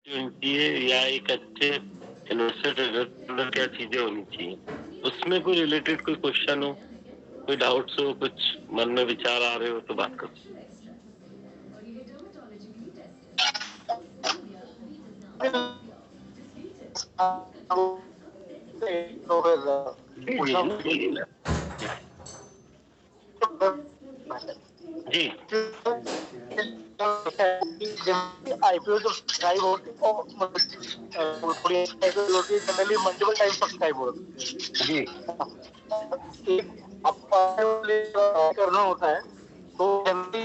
20 है या एक अच्छे इन्वेस्टर ट्रेडर के अंदर क्या चीजें होनी चाहिए, उसमें कोई रिलेटेड कोई क्वेश्चन हो, कोई डाउट्स हो, कुछ मन में विचार आ रहे हो तो बात कर। तो फिर पूछना बोलिए ना जी। आईपीओ जो सब्सक्राइब होती है जनरली मल्टीपल टाइम सब्सक्राइब होती जी है। एक आपको करना होता है तो जनरली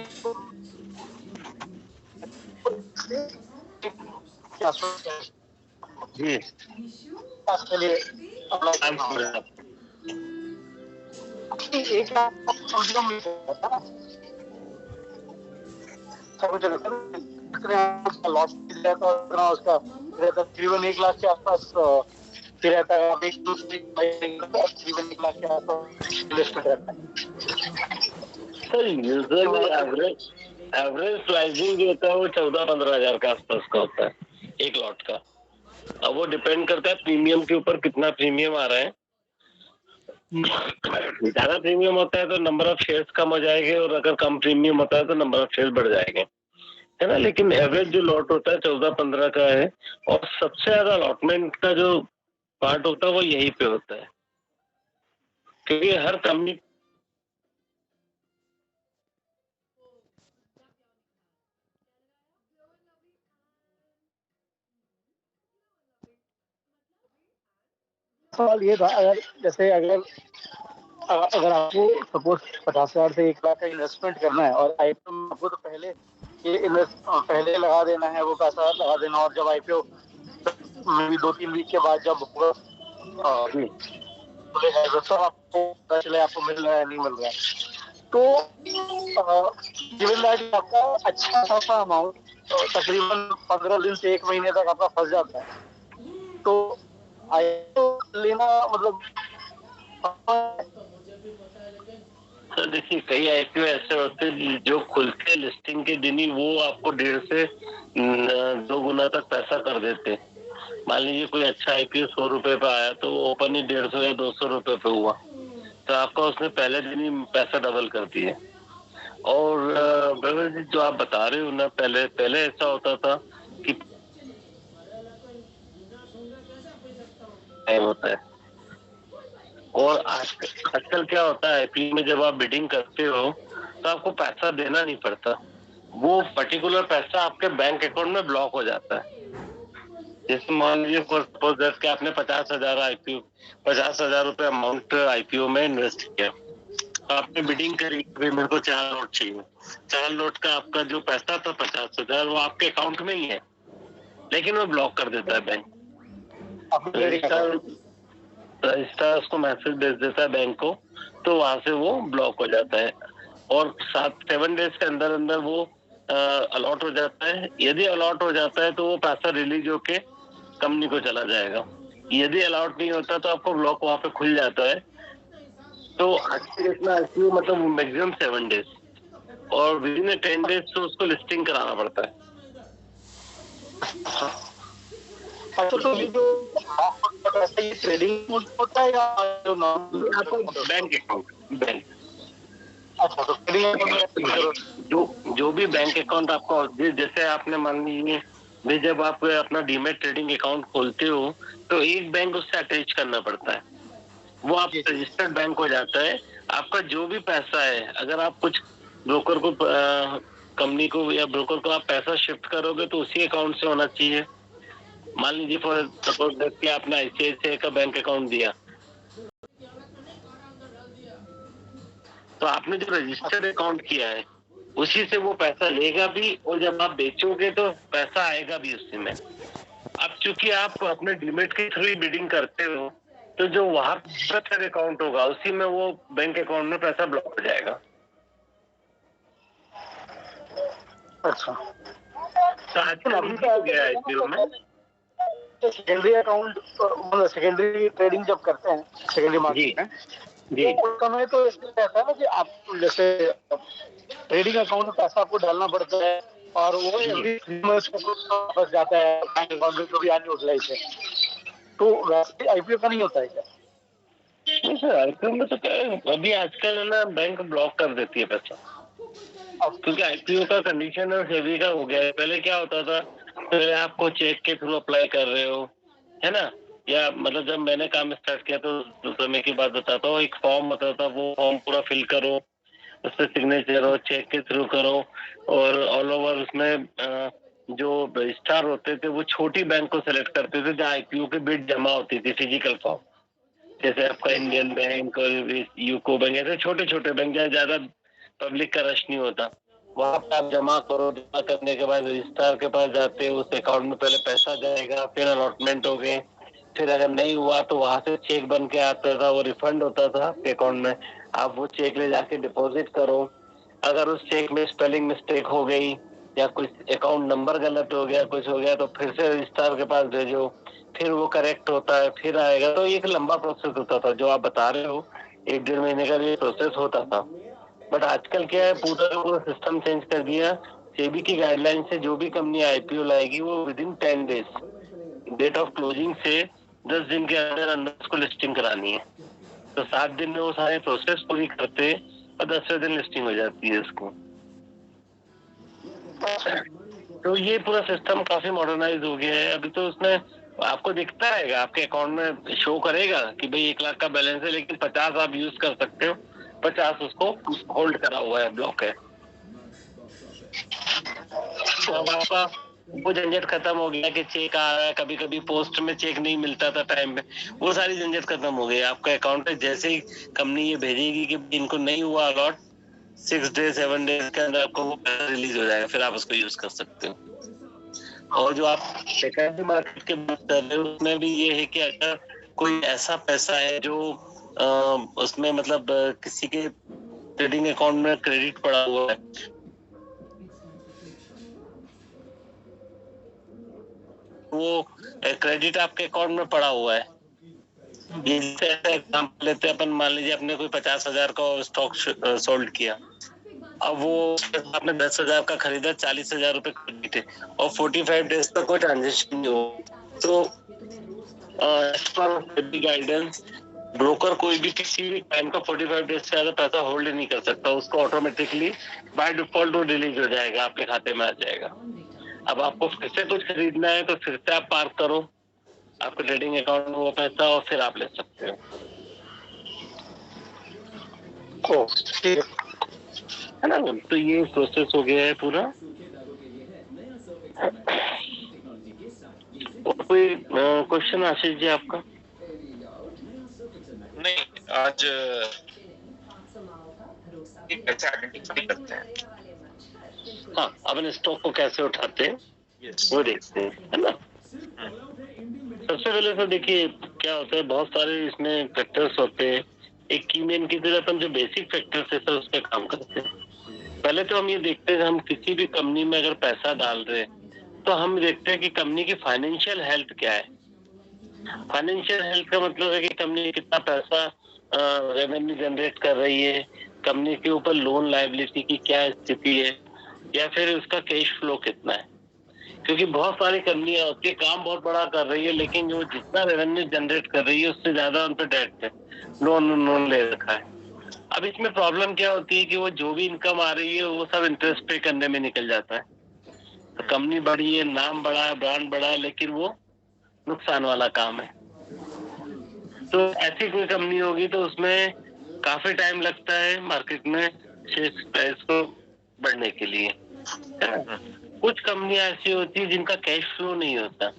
क्या सोचते हैं जी के लिए अप्लाई I'm करना sorry, होता है। एक लाख कम से कम मिल जाता है लॉस उसका तकरीबन 1 लाख के आसपास रहता है। एक दूसरे तकरीबन 1 लाख के आसपास इन्वेस्टमेंट रहता है। सर यूजुअली एवरेज प्राइसिंग जो होता है वो 14-15 हजार के आसपास का होता है एक लॉट का। अब वो डिपेंड करता है प्रीमियम के ऊपर, कितना प्रीमियम आ रहा है। ज्यादा प्रीमियम होता है तो नंबर ऑफ शेयर्स कम हो जाएंगे, और अगर कम प्रीमियम होता है तो नंबर ऑफ शेयर्स बढ़ जाएंगे, है ना। लेकिन एवरेज जो लॉट होता है 14-15 का है, और सबसे ज्यादा अलॉटमेंट का जो पार्ट होता है वो यहीं पे होता है, क्योंकि हर कंपनी सवाल ये था, अगर आपको सपोज 50,000 से 1 लाख का इन्वेस्टमेंट करना है और आईपीओ में आपको तो पहले लगा देना है, वो पैसा लगा देना, और जब आईपीओ में भी 2-3 वीक के बाद जब होगा तो आपको पता चले आपको मिल रहा है नहीं मिल रहा है, तो गिवन दैट आपका अच्छा खासा अमाउंट तकरीबन 15 दिन से 1 महीने तक आपका फंस जाता है, तो आईपीओ लेना मतलब सर देखिए, कई आईपीओ ऐसे होते हैं जो खुलते हैं लिस्टिंग के दिन ही वो आपको 1.5 से 2 गुना तक पैसा कर देते हैं। मान लीजिए कोई अच्छा आईपीओ 100 रुपए पे आया तो वो ओपन ही 150 या 200 रुपए पे हुआ, तो आपका उसने पहले दिन ही पैसा डबल कर दिया। और ब्रदर जी जो आप बता रहे हो ना, पहले पहले ऐसा होता था कि टाइम होता है, और आजकल क्या होता है आईपीओ में जब आप बिडिंग करते हो तो आपको पैसा देना नहीं पड़ता, वो पर्टिकुलर पैसा आपके बैंक अकाउंट में ब्लॉक हो जाता है। जैसे मान लीजिए सपोज दैट कि आपने 50,000 आईपीओ 50,000 रुपए अमाउंट आईपीओ में इन्वेस्ट किया, तो आपने बिडिंग करी कि मेरे को 4 लॉट चाहिए। 4 लॉट का आपका जो पैसा था 50,000 वो आपके अकाउंट में ही है, लेकिन वो ब्लॉक कर देता है बैंक। रजिस्ट्रार उसको मैसेज भेज देता है बैंक को, तो वहां से वो ब्लॉक हो जाता है, और 7-7 डेज के अंदर अंदर वो अलॉट हो जाता है। यदि अलॉट हो जाता है तो वो पैसा रिलीज होके कंपनी को चला जाएगा। यदि अलॉट नहीं होता तो आपको ब्लॉक वहां पे खुल जाता है। तो आज के डेट में आईपीओ मतलब मैक्सिमम 7 डेज, और विद इन 10 डेज तो उसको लिस्टिंग कराना पड़ता है। अच्छा, तो ये जो पैसा ये ट्रेडिंग होता है या जो बैंक अकाउंट बैंक अच्छा, तो ट्रेडिंग जो भी बैंक अकाउंट आपका, जैसे आपने मान लीजिए भी जब आप अपना डीमेट ट्रेडिंग अकाउंट खोलते हो तो एक बैंक उससे अटैच करना पड़ता है, वो आप रजिस्टर्ड बैंक हो जाता है। आपका जो भी पैसा है, अगर आप कुछ ब्रोकर को कंपनी को या ब्रोकर को आप पैसा शिफ्ट करोगे तो उसी अकाउंट से होना चाहिए। मान लीजिए फॉर सपोज कि आपने आईसीआईसीआई का बैंक अकाउंट दिया, तो आपने जो रजिस्टर्ड अकाउंट किया है उसी से वो पैसा लेगा भी, और जब आप बेचोगे तो पैसा आएगा भी उसी में। अब चूंकि आप अपने डीमेट के थ्रू बिडिंग करते हो, तो जो वहां पर अकाउंट होगा उसी में वो बैंक अकाउंट में पैसा ब्लॉक हो जाएगा। अच्छा, तो आजकल इजी हो गया है आईपीओ में। सेकेंडरी अकाउंट मतलब सेकेंडरी ट्रेडिंग जब करते हैं सेकेंडरी मार्केट में, जी तो उस समय तो इसमें रहता है ना कि आप जैसे ट्रेडिंग अकाउंट में पैसा आपको डालना पड़ता है, और वो एवरी 3 मंथ्स को वापस जाता है बैंक अकाउंट में जो भी अनयूटिलाइज है। तो वैसे आईपीओ का नहीं होता है क्या? नहीं सर, आईपीओ में तो क्या है, अभी आजकल है ना बैंक ब्लॉक कर देती है पैसा, क्योंकि आईपीओ का कंडीशन और सेबी का हो गया है। पहले क्या होता था, पहले आपको चेक के थ्रू अप्लाई कर रहे हो, है ना, या मतलब जब मैंने काम स्टार्ट किया तो उस समय की बात बताता हूँ, एक फॉर्म होता था, वो फॉर्म पूरा फिल करो, उस पर सिग्नेचर हो, चेक के थ्रू करो, और ऑल ओवर उसमें जो रजिस्ट्रार होते थे वो छोटी बैंक को सेलेक्ट करते थे जहाँ आईपीओ की बिड जमा होती थी, फिजिकल फॉर्म, जैसे आपका इंडियन बैंक और यूको बैंक, ऐसे छोटे छोटे बैंक जहाँ ज्यादा पब्लिक का रश नहीं होता, वहां पे आप जमा करो। जमा करने के बाद रजिस्ट्रार के पास जाते हो, उस अकाउंट में पहले पैसा जाएगा, फिर अलॉटमेंट हो गए, फिर अगर नहीं हुआ तो वहां से चेक बन के आता था, वो रिफंड होता था आपके अकाउंट में, आप वो चेक ले जाके डिपॉजिट करो। अगर उस चेक में स्पेलिंग मिस्टेक हो गई या कुछ अकाउंट नंबर गलत हो गया, कुछ हो गया, तो फिर से रजिस्ट्रार के पास भेजो, फिर वो करेक्ट होता है, फिर आएगा। तो एक लंबा प्रोसेस होता था, जो आप बता रहे हो 1-1.5 महीने का ये प्रोसेस होता था। बट आजकल क्या है, पूरा का पूरा सिस्टम चेंज कर दिया। सेबी की गाइडलाइन से जो भी कंपनी आईपीओ लाएगी वो within 10 days date of closing से 10 दिन के अंदर अंदर उसको लिस्टिंग करानी है। तो 7 दिन में वो सारे प्रोसेस पूरी करते हैं और 10वें दिन लिस्टिंग हो जाती है इसको। तो ये पूरा सिस्टम काफी मॉडर्नाइज हो गया है। अभी तो उसमें आपको दिखता रहेगा, आपके अकाउंट में शो करेगा कि भाई 1 लाख का बैलेंस है, लेकिन 50 आप यूज कर सकते हो, 50 उसको होल्ड करा हुआ है, ब्लॉक है। तो अब आपका वो झंझट खत्म हो गया कि चेक आ रहा है, कभी कभी पोस्ट में चेक नहीं मिलता था टाइम पे, वो सारी झंझट खत्म हो गई। आपका अकाउंट पे जैसे ही कंपनी ये भेजेगी कि इनको नहीं हुआ अलॉट, 6 डेज 7 डेज के अंदर आपको वो पैसा रिलीज हो जाएगा, फिर आप उसको यूज कर सकते हो। और जो आप सेकेंडरी मार्केट की बात कर रहे हो, उसमें भी ये है कि अगर कोई ऐसा पैसा है जो उसमें मतलब किसी के ट्रेडिंग अकाउंट में क्रेडिट पड़ा हुआ है, वो क्रेडिट आपके अकाउंट में पड़ा हुआ है। ये एग्जाम्पल लेते हैं अपन, मान लीजिए आपने कोई 50,000 का स्टॉक सोल्ड किया, अब वो आपने 10,000 का खरीदा, 40,000 रुपए क्रेडिट है, और 45 डेज तक कोई ट्रांजेक्शन नहीं हो, तो गाइडेंस ब्रोकर कोई भी किसी भी टाइम का 45 डेज से ज्यादा पैसा होल्ड नहीं कर सकता, उसको ऑटोमेटिकली बाय डिफॉल्ट वो रिलीज हो जाएगा, आपके खाते में आ जाएगा। अब आपको फिर से कुछ खरीदना है तो फिर से आप पार्क करो आपके ट्रेडिंग अकाउंट में वो पैसा, और फिर आप ले सकते हो। है ना, तो ये प्रोसेस हो गया है पूरा। और कोई क्वेश्चन आशीष जी आपका? नहीं, आज कैसे आइडेंटिफाई करते हैं? हाँ, अपन स्टॉक को कैसे उठाते हैं वो देखते हैं, है ना। सबसे पहले तो देखिए क्या होता है, बहुत सारे इसमें फैक्टर्स होते हैं। एक कीमेन की तरह अपन जो बेसिक फैक्टर्स है सर उस पर काम करते हैं। पहले तो हम ये देखते हैं, हम किसी भी कंपनी में अगर पैसा डाल रहे हैं तो हम देखते हैं कि कंपनी की फाइनेंशियल हेल्थ क्या है। फाइनेंशियल हेल्थ का मतलब है कि कंपनी कितना पैसा रेवेन्यू जनरेट कर रही है, कंपनी के ऊपर लोन लायबिलिटी की क्या स्थिति है, या फिर उसका कैश फ्लो कितना है। क्योंकि बहुत सारी कंपनियां होती है, काम बहुत बड़ा कर रही है, लेकिन जो जितना रेवेन्यू जनरेट कर रही है उससे ज्यादा उन पर डेट है, लोन ले रखा है। अब इसमें प्रॉब्लम क्या होती है कि वो जो भी इनकम आ रही है वो सब इंटरेस्ट पे करने में निकल जाता है। तो कंपनी बड़ी है, नाम बड़ा है, ब्रांड बड़ा है, लेकिन वो नुकसान वाला काम है। तो ऐसी कोई कंपनी होगी तो उसमें काफी टाइम लगता है मार्केट में शेयर प्राइस को बढ़ने के लिए। कुछ कंपनियां ऐसी होती है जिनका कैश फ्लो नहीं होता।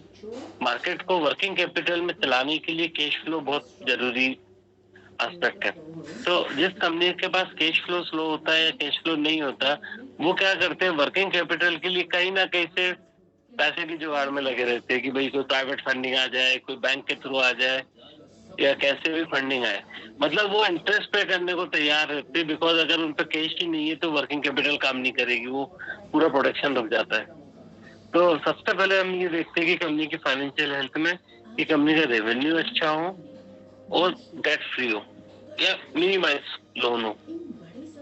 मार्केट को वर्किंग कैपिटल में चलाने के लिए कैश फ्लो बहुत जरूरी एस्पेक्ट है। तो जिस कंपनी के पास कैश फ्लो स्लो होता है या कैश फ्लो नहीं होता, वो क्या करते हैं, वर्किंग कैपिटल के लिए कहीं ना कहीं से पैसे की जुगाड़ में लगे रहते हैं कि भाई कोई प्राइवेट फंडिंग आ जाए, कोई बैंक के थ्रू आ जाए, या कैसे भी फंडिंग आए। मतलब वो इंटरेस्ट पे करने को तैयार रहते हैं, बिकॉज अगर उन पे कैश ही नहीं है तो वर्किंग कैपिटल काम नहीं करेगी, वो पूरा प्रोडक्शन रुक जाता है। तो सबसे पहले हम ये देखते हैं कि कंपनी की फाइनेंशियल हेल्थ में कि कंपनी का रेवेन्यू अच्छा हो और डेट फ्री हो या मिनिमाइज लोन हो।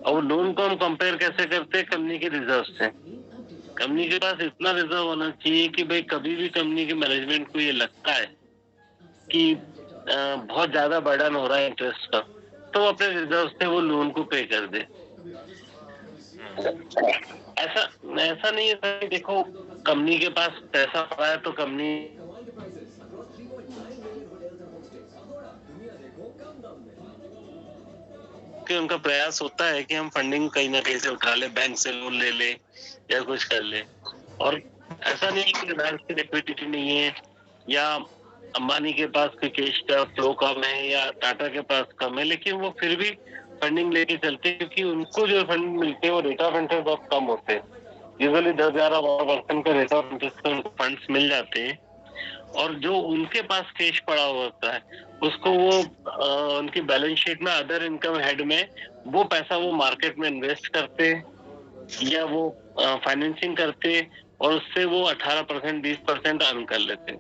और लोन को हम कंपेयर कैसे करते हैं, कंपनी के रिजर्व से। कंपनी के पास इतना रिजर्व होना चाहिए कि भाई कभी भी कंपनी के मैनेजमेंट को ये लगता है कि बहुत ज्यादा बर्डन हो रहा है इंटरेस्ट का, तो अपने रिजर्व से वो लोन को पे कर दे। ऐसा ऐसा नहीं है सर, देखो कंपनी के पास पैसा पड़ा है तो कंपनी कि उनका प्रयास होता है कि हम फंडिंग कहीं ना कहीं से उठा ले, बैंक से लोन ले ले या कुछ कर ले। और ऐसा नहीं कि रिलायंस की लिक्विडिटी नहीं है या अंबानी के पास कोई कैश का फ्लो कम है या टाटा के पास कम है, लेकिन वो फिर भी फंडिंग लेके चलते हैं क्योंकि उनको जो फंड मिलते हैं वो रेट ऑफ इंटरेस्ट बहुत कम होते हैं। यूजुअली 10-11% का रेट ऑफ इंटरेस्ट का फंड्स मिल जाते हैं और जो उनके पास कैश पड़ा हुआ होता है उसको वो उनकी बैलेंस शीट में अदर इनकम हेड में वो पैसा वो मार्केट में इन्वेस्ट करते या वो फाइनेंसिंग करते और उससे वो 18% 20% अर्न कर लेते।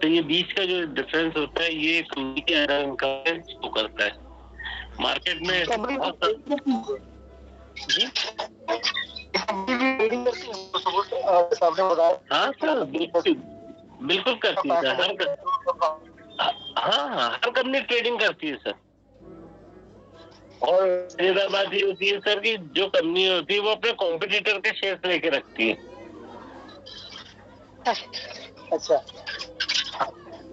तो ये बीच का जो डिफरेंस होता है ये कंपनी के अदर इनकम में शो करता है। मार्केट में जी हाँ सर, बिल्कुल करती है सर। हाँ, हर कंपनी ट्रेडिंग करती है सर। और ये बात ये होती है सर कि जो कंपनी होती है वो अपने कॉम्पिटिटर के शेयर लेके रखती है। अच्छा,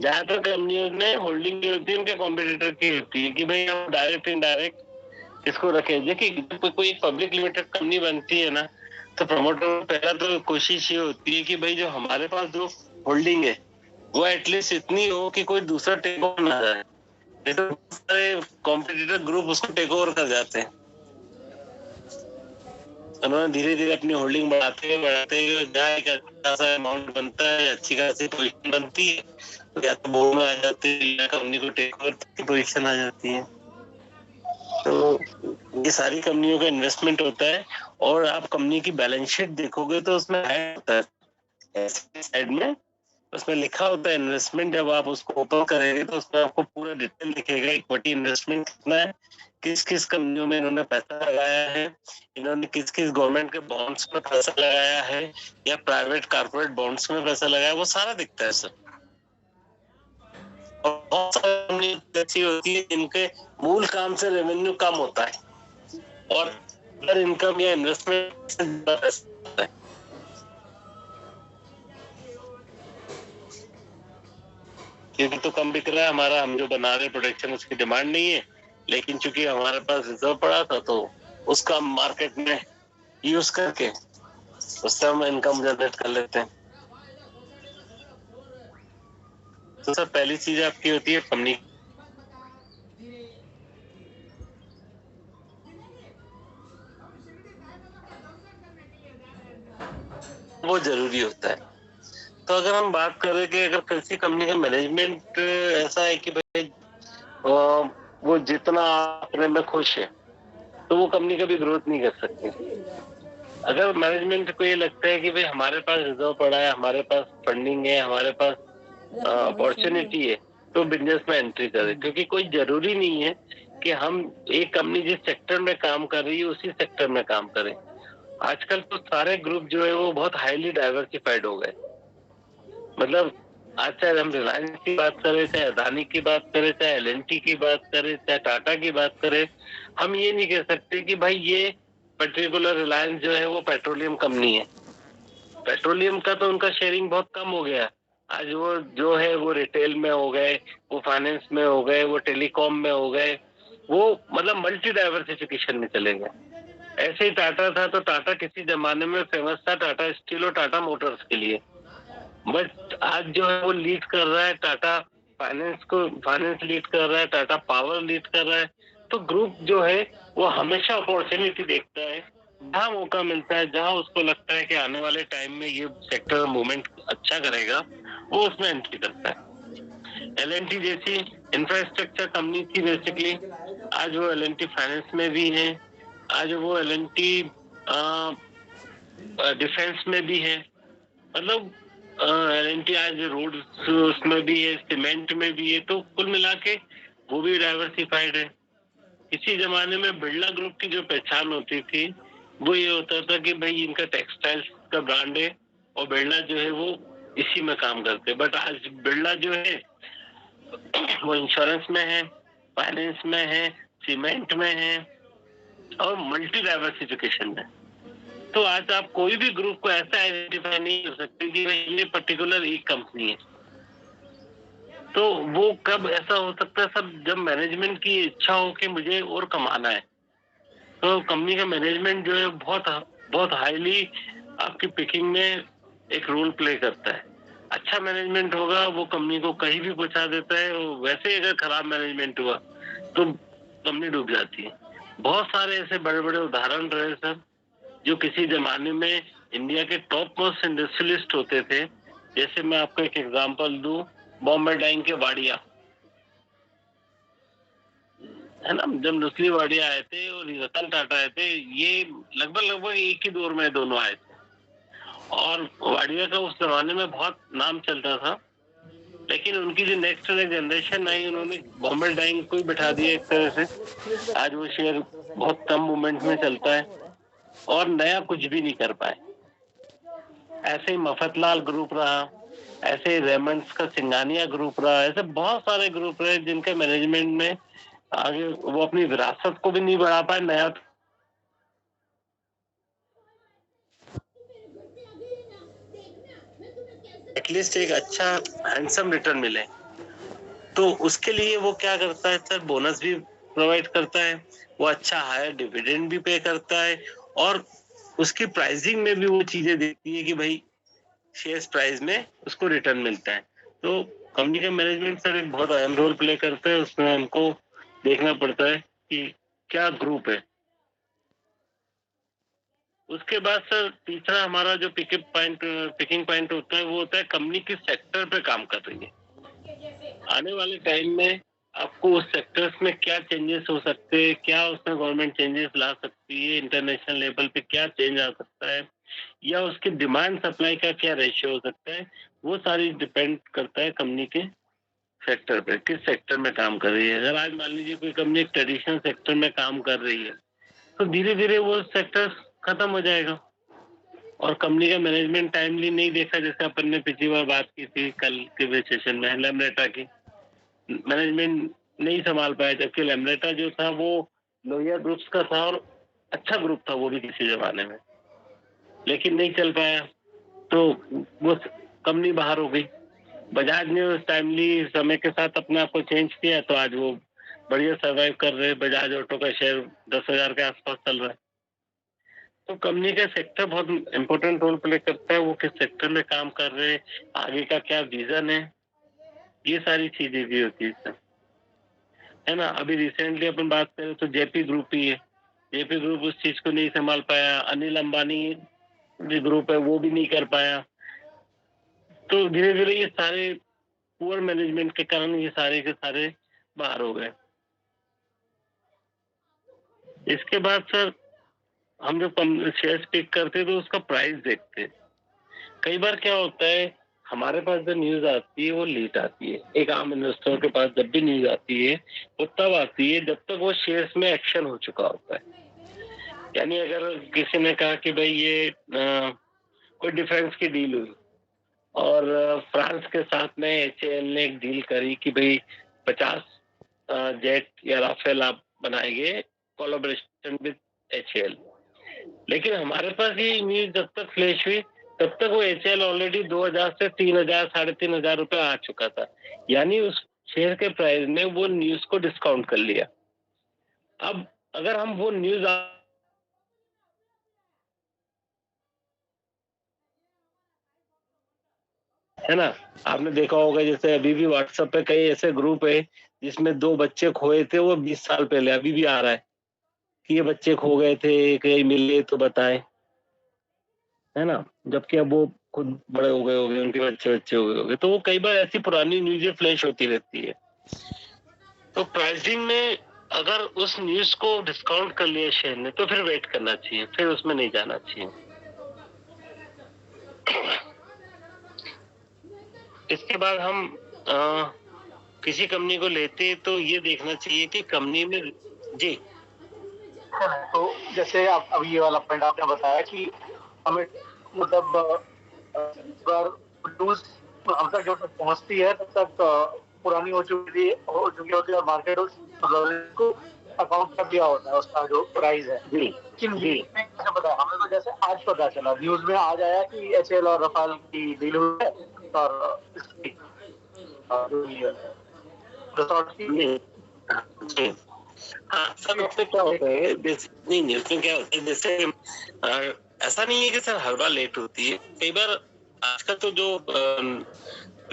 ज्यादातर कंपनियों में होल्डिंग जो होती है उनके कॉम्पिटिटर की होती है कि भाई हम डायरेक्ट इनडायरेक्ट इसको रखें। देखिए कोई एक पब्लिक लिमिटेड कंपनी बनती है ना तो प्रमोटर पहला तो कोशिश ये होती है कि भाई जो हमारे पास जो होल्डिंग है वो एटलीस्ट इतनी हो कि कोई दूसरा टेक ओवर ना जाए, नहीं तो सारे कॉम्पिटिटर ग्रुप उसको टेक ओवर कर जाते हैं। उन्होंने धीरे धीरे अपनी होल्डिंग बढ़ाते हुए जहाँ एक अच्छा सा अमाउंट बनता है, अच्छी खासी पोजीशन बनती है तो या तो बोर्ड में आ जाते हैं या कंपनी को टेक ओवर की पोजीशन आ जाती है। तो ये सारी कंपनियों का इन्वेस्टमेंट होता है और आप कंपनी की बैलेंस शीट देखोगे तो उसमें होता है साइड में, उसमें लिखा होता है इन्वेस्टमेंट। जब आप उसको ओपन करेंगे तो उसमें आपको पूरा डिटेल दिखेगा, इक्विटी इन्वेस्टमेंट कितना है, किस किस कंपनियों में इन्होंने पैसा लगाया है, इन्होंने किस किस गवर्नमेंट के बॉन्ड्स में पैसा लगाया है या प्राइवेट कॉर्पोरेट बॉन्ड्स में पैसा लगाया, वो सारा दिखता है सर। और बहुत सारी कंपनी ऐसी होती है जिनके मूल काम से रेवेन्यू कम होता है और अगर इनकम या इन्वेस्टमेंट से ज्यादा पैसा होता है। क्योंकि तो कम बिक रहा है हमारा, हम जो बना रहे प्रोडक्शन उसकी डिमांड नहीं है, लेकिन चूंकि हमारे पास रिजर्व पड़ा था तो उसका मार्केट में यूज करके उससे हम इनकम जनरेट कर लेते हैं। तो सर पहली चीज आपकी होती है कंपनी, वो जरूरी होता है। तो अगर हम बात करें कि अगर किसी कंपनी का मैनेजमेंट ऐसा है कि भाई वो जितना अपने में खुश है तो वो कंपनी कभी ग्रोथ नहीं कर सकती। अगर मैनेजमेंट को ये लगता है कि भाई हमारे पास रिजर्व पड़ा है, हमारे पास फंडिंग है, हमारे पास अपॉर्चुनिटी है, तो बिजनेस में एंट्री करें। क्योंकि कोई जरूरी नहीं है कि हम एक कंपनी जिस सेक्टर में काम कर रही है उसी सेक्टर में काम करें। आजकल तो सारे ग्रुप जो है वो बहुत हाईली डाइवर्सिफाइड हो गए। मतलब आज चाहे हम रिलायंस की बात करें, चाहे अदानी की बात करें, चाहे एल&टी की बात करें, चाहे टाटा की बात करें, हम ये नहीं कह सकते कि भाई ये पर्टिकुलर रिलायंस जो है वो पेट्रोलियम कंपनी है। पेट्रोलियम का तो उनका शेयरिंग बहुत कम हो गया। आज वो जो है वो रिटेल में हो गए, वो फाइनेंस में हो गए, वो टेलीकॉम में हो गए, वो मतलब मल्टी डाइवर्सिफिकेशन में चले गए। ऐसे ही टाटा था तो टाटा किसी जमाने में फेमस था टाटा स्टील और टाटा मोटर्स के लिए, बट आज जो है वो लीड कर रहा है टाटा फाइनेंस लीड कर रहा है, टाटा पावर लीड कर रहा है। तो ग्रुप जो है वो हमेशा अपॉर्चुनिटी देखता है, जहाँ मौका मिलता है, जहाँ उसको लगता है कि आने वाले टाइम में ये सेक्टर मूवमेंट अच्छा करेगा, वो उसमें एंट्री करता है। एल&टी जैसी इंफ्रास्ट्रक्चर कंपनी थी बेसिकली, आज वो एल&टी फाइनेंस में भी है, आज वो एल&टी डिफेंस में भी है। मतलब एल&टी आज रोड उसमें भी है, सीमेंट में भी है, तो कुल मिला के वो भी डाइवर्सिफाइड है। इसी जमाने में बिरला ग्रुप की जो पहचान होती थी वो ये होता था कि भाई इनका टेक्सटाइल्स का ब्रांड है और बिरला जो है वो इसी में काम करते हैं। बट आज बिरला जो है वो इंश्योरेंस में है, फाइनेंस में है, सीमेंट में है और मल्टी डाइवर्सिफिकेशन में। तो आज आप कोई भी ग्रुप को ऐसा आइडेंटिफाई नहीं कर सकते कि ये पर्टिकुलर एक कंपनी है। तो वो कब ऐसा हो सकता है सब, जब मैनेजमेंट की इच्छा हो कि मुझे और कमाना है, तो कंपनी का मैनेजमेंट जो है बहुत बहुत हाईली आपकी पिकिंग में एक रोल प्ले करता है। अच्छा मैनेजमेंट होगा वो कंपनी को कहीं भी पहुंचा देता है, और वैसे अगर खराब मैनेजमेंट हुआ तो कंपनी डूब जाती है। बहुत सारे ऐसे बड़े बड़े उदाहरण रहे सर, जो किसी जमाने में इंडिया के टॉप मोस्ट इंडस्ट्रियलिस्ट होते थे। जैसे मैं आपको एक एग्जांपल दूं, बॉम्बे डाइंग के वाडिया, है ना, जब नुस्ली वाडिया आए थे और रतन टाटा आए थे, ये लगभग लगभग एक ही दौर में दोनों आए थे। और वाडिया का उस जमाने में बहुत नाम चलता था, लेकिन उनकी जो नेक्स्ट जनरेशन आई उन्होंने बॉम्बे डाइंग को ही बैठा दिया एक तरह से। आज वो शेयर बहुत कम मूवमेंट में चलता है और नया कुछ भी नहीं कर पाए। ऐसे ही मफतलाल ग्रुप रहा, ऐसे ही रेमंड्स का सिंगानिया ग्रुप रहा, ऐसे बहुत सारे ग्रुप रहे जिनके मैनेजमेंट में आगे वो अपनी विरासत को भी नहीं बढ़ा पाए, नया एटलीस्ट एक अच्छा हैंडसम रिटर्न मिले। तो उसके लिए वो क्या करता है सर, बोनस भी प्रोवाइड करता है, वो अच्छा हायर डिविडेंड भी पे करता है, और उसकी प्राइसिंग में भी वो चीजें देखती है कि भाई शेयर प्राइस में उसको रिटर्न मिलता है। तो कंपनी का मैनेजमेंट सर एक बहुत अहम रोल प्ले करता है, उसमें हमको देखना पड़ता है कि क्या ग्रुप है। उसके बाद सर तीसरा हमारा जो पिकिंग पॉइंट होता है वो होता है कंपनी किस सेक्टर पे काम कर रही है। आने वाले टाइम में आपको उस सेक्टर्स में क्या चेंजेस हो सकते हैं, क्या उसमें गवर्नमेंट चेंजेस ला सकती है, इंटरनेशनल लेवल पे क्या चेंज आ सकता है, या उसकी डिमांड सप्लाई का क्या रेशियो हो सकता है, वो सारी डिपेंड करता है कंपनी के सेक्टर पे, किस सेक्टर में काम कर रही है। अगर आज मान लीजिए कोई कंपनी एक ट्रेडिशनल सेक्टर में काम कर रही है, तो धीरे धीरे वो सेक्टर खत्म हो जाएगा और कंपनी का मैनेजमेंट टाइमली नहीं देखा, जैसे अपन ने पिछली बार बात की थी कल के सेशन में लेमरेटा की, मैनेजमेंट नहीं संभाल पाया, जबकि लेमरेटा जो था वो लोहिया ग्रुप्स का था और अच्छा ग्रुप था वो भी किसी जमाने में, लेकिन नहीं चल पाया तो वो कंपनी बाहर हो गई। बजाज ने उस टाइमली समय के साथ अपने आप को चेंज किया, तो आज वो बढ़िया सर्वाइव कर रहे हैं। बजाज ऑटो का शेयर 10,000 के आसपास चल रहा है। तो कंपनी का सेक्टर बहुत इंपॉर्टेंट रोल प्ले करता है, वो किस सेक्टर में काम कर रहे हैं, आगे का क्या विजन है, ये सारी चीजें भी होती है, है ना। अभी रिसेंटली अपन बात करें तो जेपी ग्रुप ही है, जेपी ग्रुप उस चीज को नहीं संभाल पाया, अनिल अंबानी जो ग्रुप है वो भी नहीं कर पाया। तो धीरे धीरे ये सारे पुअर मैनेजमेंट के कारण ये सारे के सारे बाहर हो गए। इसके बाद सर हम जब शेयर पिक करते हैं तो उसका प्राइस देखते हैं। कई बार क्या होता है, हमारे पास जो न्यूज आती है वो लेट आती है, एक आम इन्वेस्टर के पास जब भी न्यूज आती है वो तब आती है जब तक वो शेयर्स में एक्शन हो चुका होता है। यानी अगर किसी ने कहा कि भाई ये कोई डिफेंस की डील हुई और फ्रांस के साथ में एचएएल ने एक डील करी कि भाई 50 जेट या राफेल आप बनाएंगे कोलैबोरेशन विद एचएएल, लेकिन हमारे पास ये न्यूज जब तक फ्लैश हुई तब तक वो एचएएल ऑलरेडी 2000 से 3000 3,500 रुपए आ चुका था। यानी उस शेयर के प्राइस ने वो न्यूज को डिस्काउंट कर लिया। अब अगर हम वो न्यूज है ना, आपने देखा होगा जैसे अभी भी व्हाट्सएप पे कई ऐसे ग्रुप है जिसमें 2 बच्चे खोए थे, वो 20 साल पहले अभी भी आ रहा है कि ये बच्चे खो गए थे, कहीं मिले तो बताएं, है ना। जबकि अब वो खुद बड़े हो गए होंगे, उनके बच्चे बच्चे हो गए होंगे, तो वो कई बार ऐसी पुरानी न्यूज़ें फ्लैश होती रहती है। तो प्राइसिंग में अगर उस न्यूज को डिस्काउंट कर लिया शेयर ने तो फिर वेट करना चाहिए, फिर उसमें नहीं जाना चाहिए। इसके बाद हम किसी कंपनी को लेते तो ये देखना चाहिए कि कंपनी में जी कंडीशन है। तो जैसे आप अभी ये वाला पॉइंट आपने बताया कि हमें मतलब अगर न्यूज हम तक जब तक पहुंचती है तब तक पुरानी हो चुकी होती है और मार्केट को अकाउंट कर दिया होता है उसका जो प्राइस है। जी लेकिन जी कैसे पता, हमें तो जैसे आज पता चला, न्यूज में आज आया कि एचएल और रफाल की डील हुई है और इसकी रिसोर्ट की। नहीं जी हाँ सर, उसमें क्या होता है नहीं उसमें क्या होता है जैसे ऐसा नहीं है कि सर हर बार लेट होती है। कई बार आजकल तो जो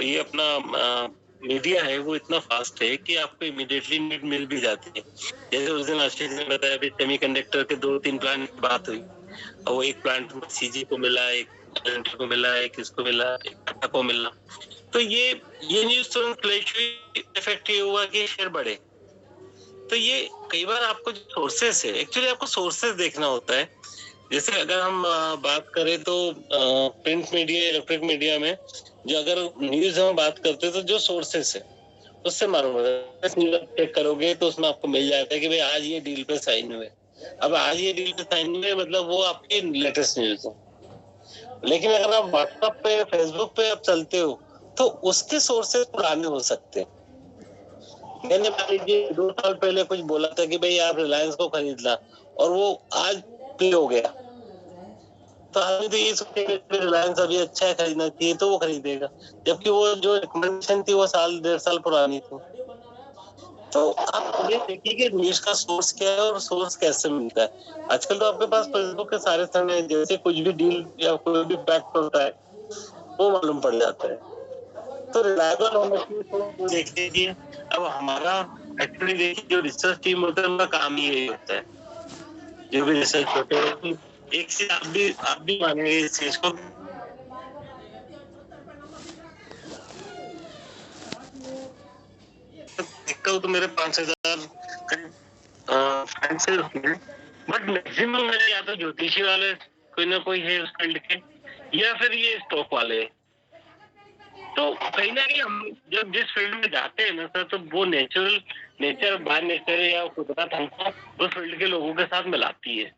ये अपना मीडिया है वो इतना फास्ट है कि आपको इमीडिएटली न्यूज मिल भी जाती है। जैसे उस दिन आशीष ने बताया अभी सेमीकंडक्टर के 2-3 प्लांट की बात हुई और वो एक प्लांट सीजी को मिला, एक को मिला, एक किसको मिला, एक टाटा को मिला। तो ये न्यूज तुरंत फ्लैश हुई, इफेक्ट ये हुआ कि शेयर बढ़े। तो ये कई बार आपको जो सोर्सेस है, एक्चुअली आपको सोर्सेस देखना होता है। जैसे अगर हम बात करें तो प्रिंट मीडिया, इलेक्ट्रिक मीडिया में जो अगर न्यूज हम बात करते हैं तो जो सोर्सेस है उससे मालूम होता है। चेक करोगे तो उसमें आपको मिल जाता है कि भाई आज ये डील पे साइन हुए। अब आज ये डील पे साइन हुए मतलब वो आपकी लेटेस्ट न्यूज है। लेकिन अगर आप व्हाट्सएप पे, फेसबुक पे आप चलते हो तो उसके सोर्सेस पुराने हो सकते हैं। मैंने मान लीजिए 2 साल पहले कुछ बोला था कि भाई आप रिलायंस को खरीद ला और वो आज पे हो गया, तो आदमी तो ये सोचेगा कि रिलायंस अभी अच्छा है, खरीदना चाहिए तो वो खरीदेगा, जबकि वो जो रिकमेंडेशन थी वो 1.5 साल पुरानी थी। तो आप ये देखिए कि न्यूज का सोर्स क्या है और सोर्स कैसे मिलता है। आजकल तो आपके पास फेसबुक के सारे समय जैसे कुछ भी डील या कोई भी फैक्ट होता है वो मालूम पड़ जाता है। तो रिलायबल होने की तो देख लीजिए। अब हमारा एक्चुअली देखिए जो रिसर्च टीम होता है उनका काम ही यही होता है, जो भी रिसर्च होते हैं। एक चीज आप भी मानेंगे इस चीज को, देखता हूँ तो मेरे 5,000 करीब फ्रेंड्स है उसमें, बट मैक्सिमम मेरे या तो ज्योतिषी वाले कोई ना कोई है उस फील्ड के, या फिर ये स्टॉक वाले। तो कहीं ना कहीं हम जब जिस फील्ड में जाते हैं ना सर, तो वो नेचर बाय नेचर या कुदरत हमको उस फील्ड के लोगों के साथ मिलाती है।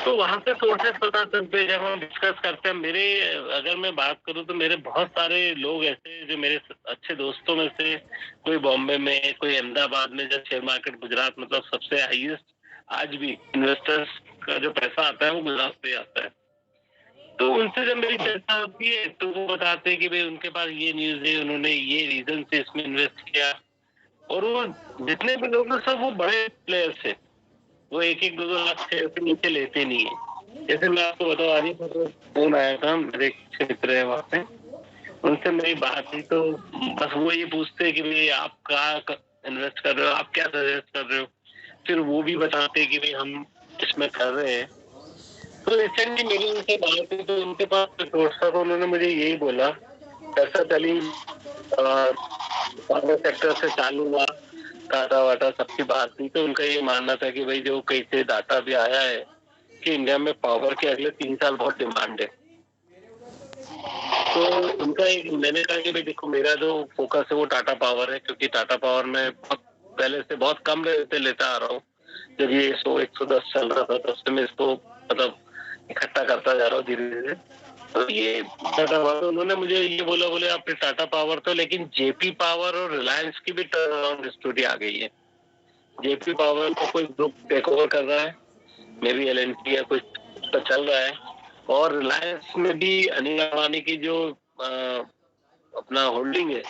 तो वहां से सोर्सेस पता चलते हैं। जब हम डिस्कस करते हैं, मेरे अगर मैं बात करूं तो मेरे बहुत सारे लोग ऐसे जो मेरे अच्छे दोस्तों में से, कोई बॉम्बे में, कोई अहमदाबाद में, जब शेयर मार्केट गुजरात मतलब सबसे हाईएस्ट आज भी इन्वेस्टर्स का जो पैसा आता है वो गुजरात से आता है। तो उनसे जब मेरी चर्चा होती है तो वो बताते हैं कि भाई उनके पास ये न्यूज है, उन्होंने ये रीजन से इसमें इन्वेस्ट किया। और वो जितने भी लोग हैं सब वो बड़े प्लेयर्स है, वो 1-2 लाख शेयर से नीचे लेते नहीं है। जैसे मैं आपको बता रही हूँ, फोन आया था, मेरे एक मित्र है वहाँ पे, उनसे मेरी बात हुई तो बस वो ये पूछते हैं कि भाई आप कहाँ इन्वेस्ट कर रहे हो, आप क्या सजेस्ट कर रहे हो। फिर वो भी बताते हैं कि भाई हम इसमें कर रहे हैं। तो रिसेंटली मेरी उनसे बात हुई तो उनके पास रिसोर्स था, तो उन्होंने मुझे यही बोला, पैसा चली पावर सेक्टर से चालू हुआ, टाटा वाटा सबकी बात हुई, तो उनका ये मानना था कि भाई जो कहीं से डाटा भी आया है कि इंडिया में पावर के अगले 3 साल बहुत डिमांड है। तो उनका एक, मैंने कहा कि भाई देखो मेरा जो फोकस है वो टाटा पावर है, क्योंकि टाटा पावर में पहले से बहुत कम रेट लेता आ रहा हूँ। जब ये 100-110 चल रहा था तब से मैं इसको मतलब इकट्ठा करता जा रहा हूँ धीरे धीरे। तो ये टाटा पावर, उन्होंने मुझे ये बोला, बोले आप टाटा पावर तो, लेकिन जेपी पावर और रिलायंस की भी टर्न अराउंड स्टोरी आ गई है। जेपी पावर को कोई ग्रुप टेक ओवर कर रहा है, मे बी एलएनटी या कुछ तो चल रहा है। और रिलायंस में भी अनिल अंबानी की जो अपना होल्डिंग है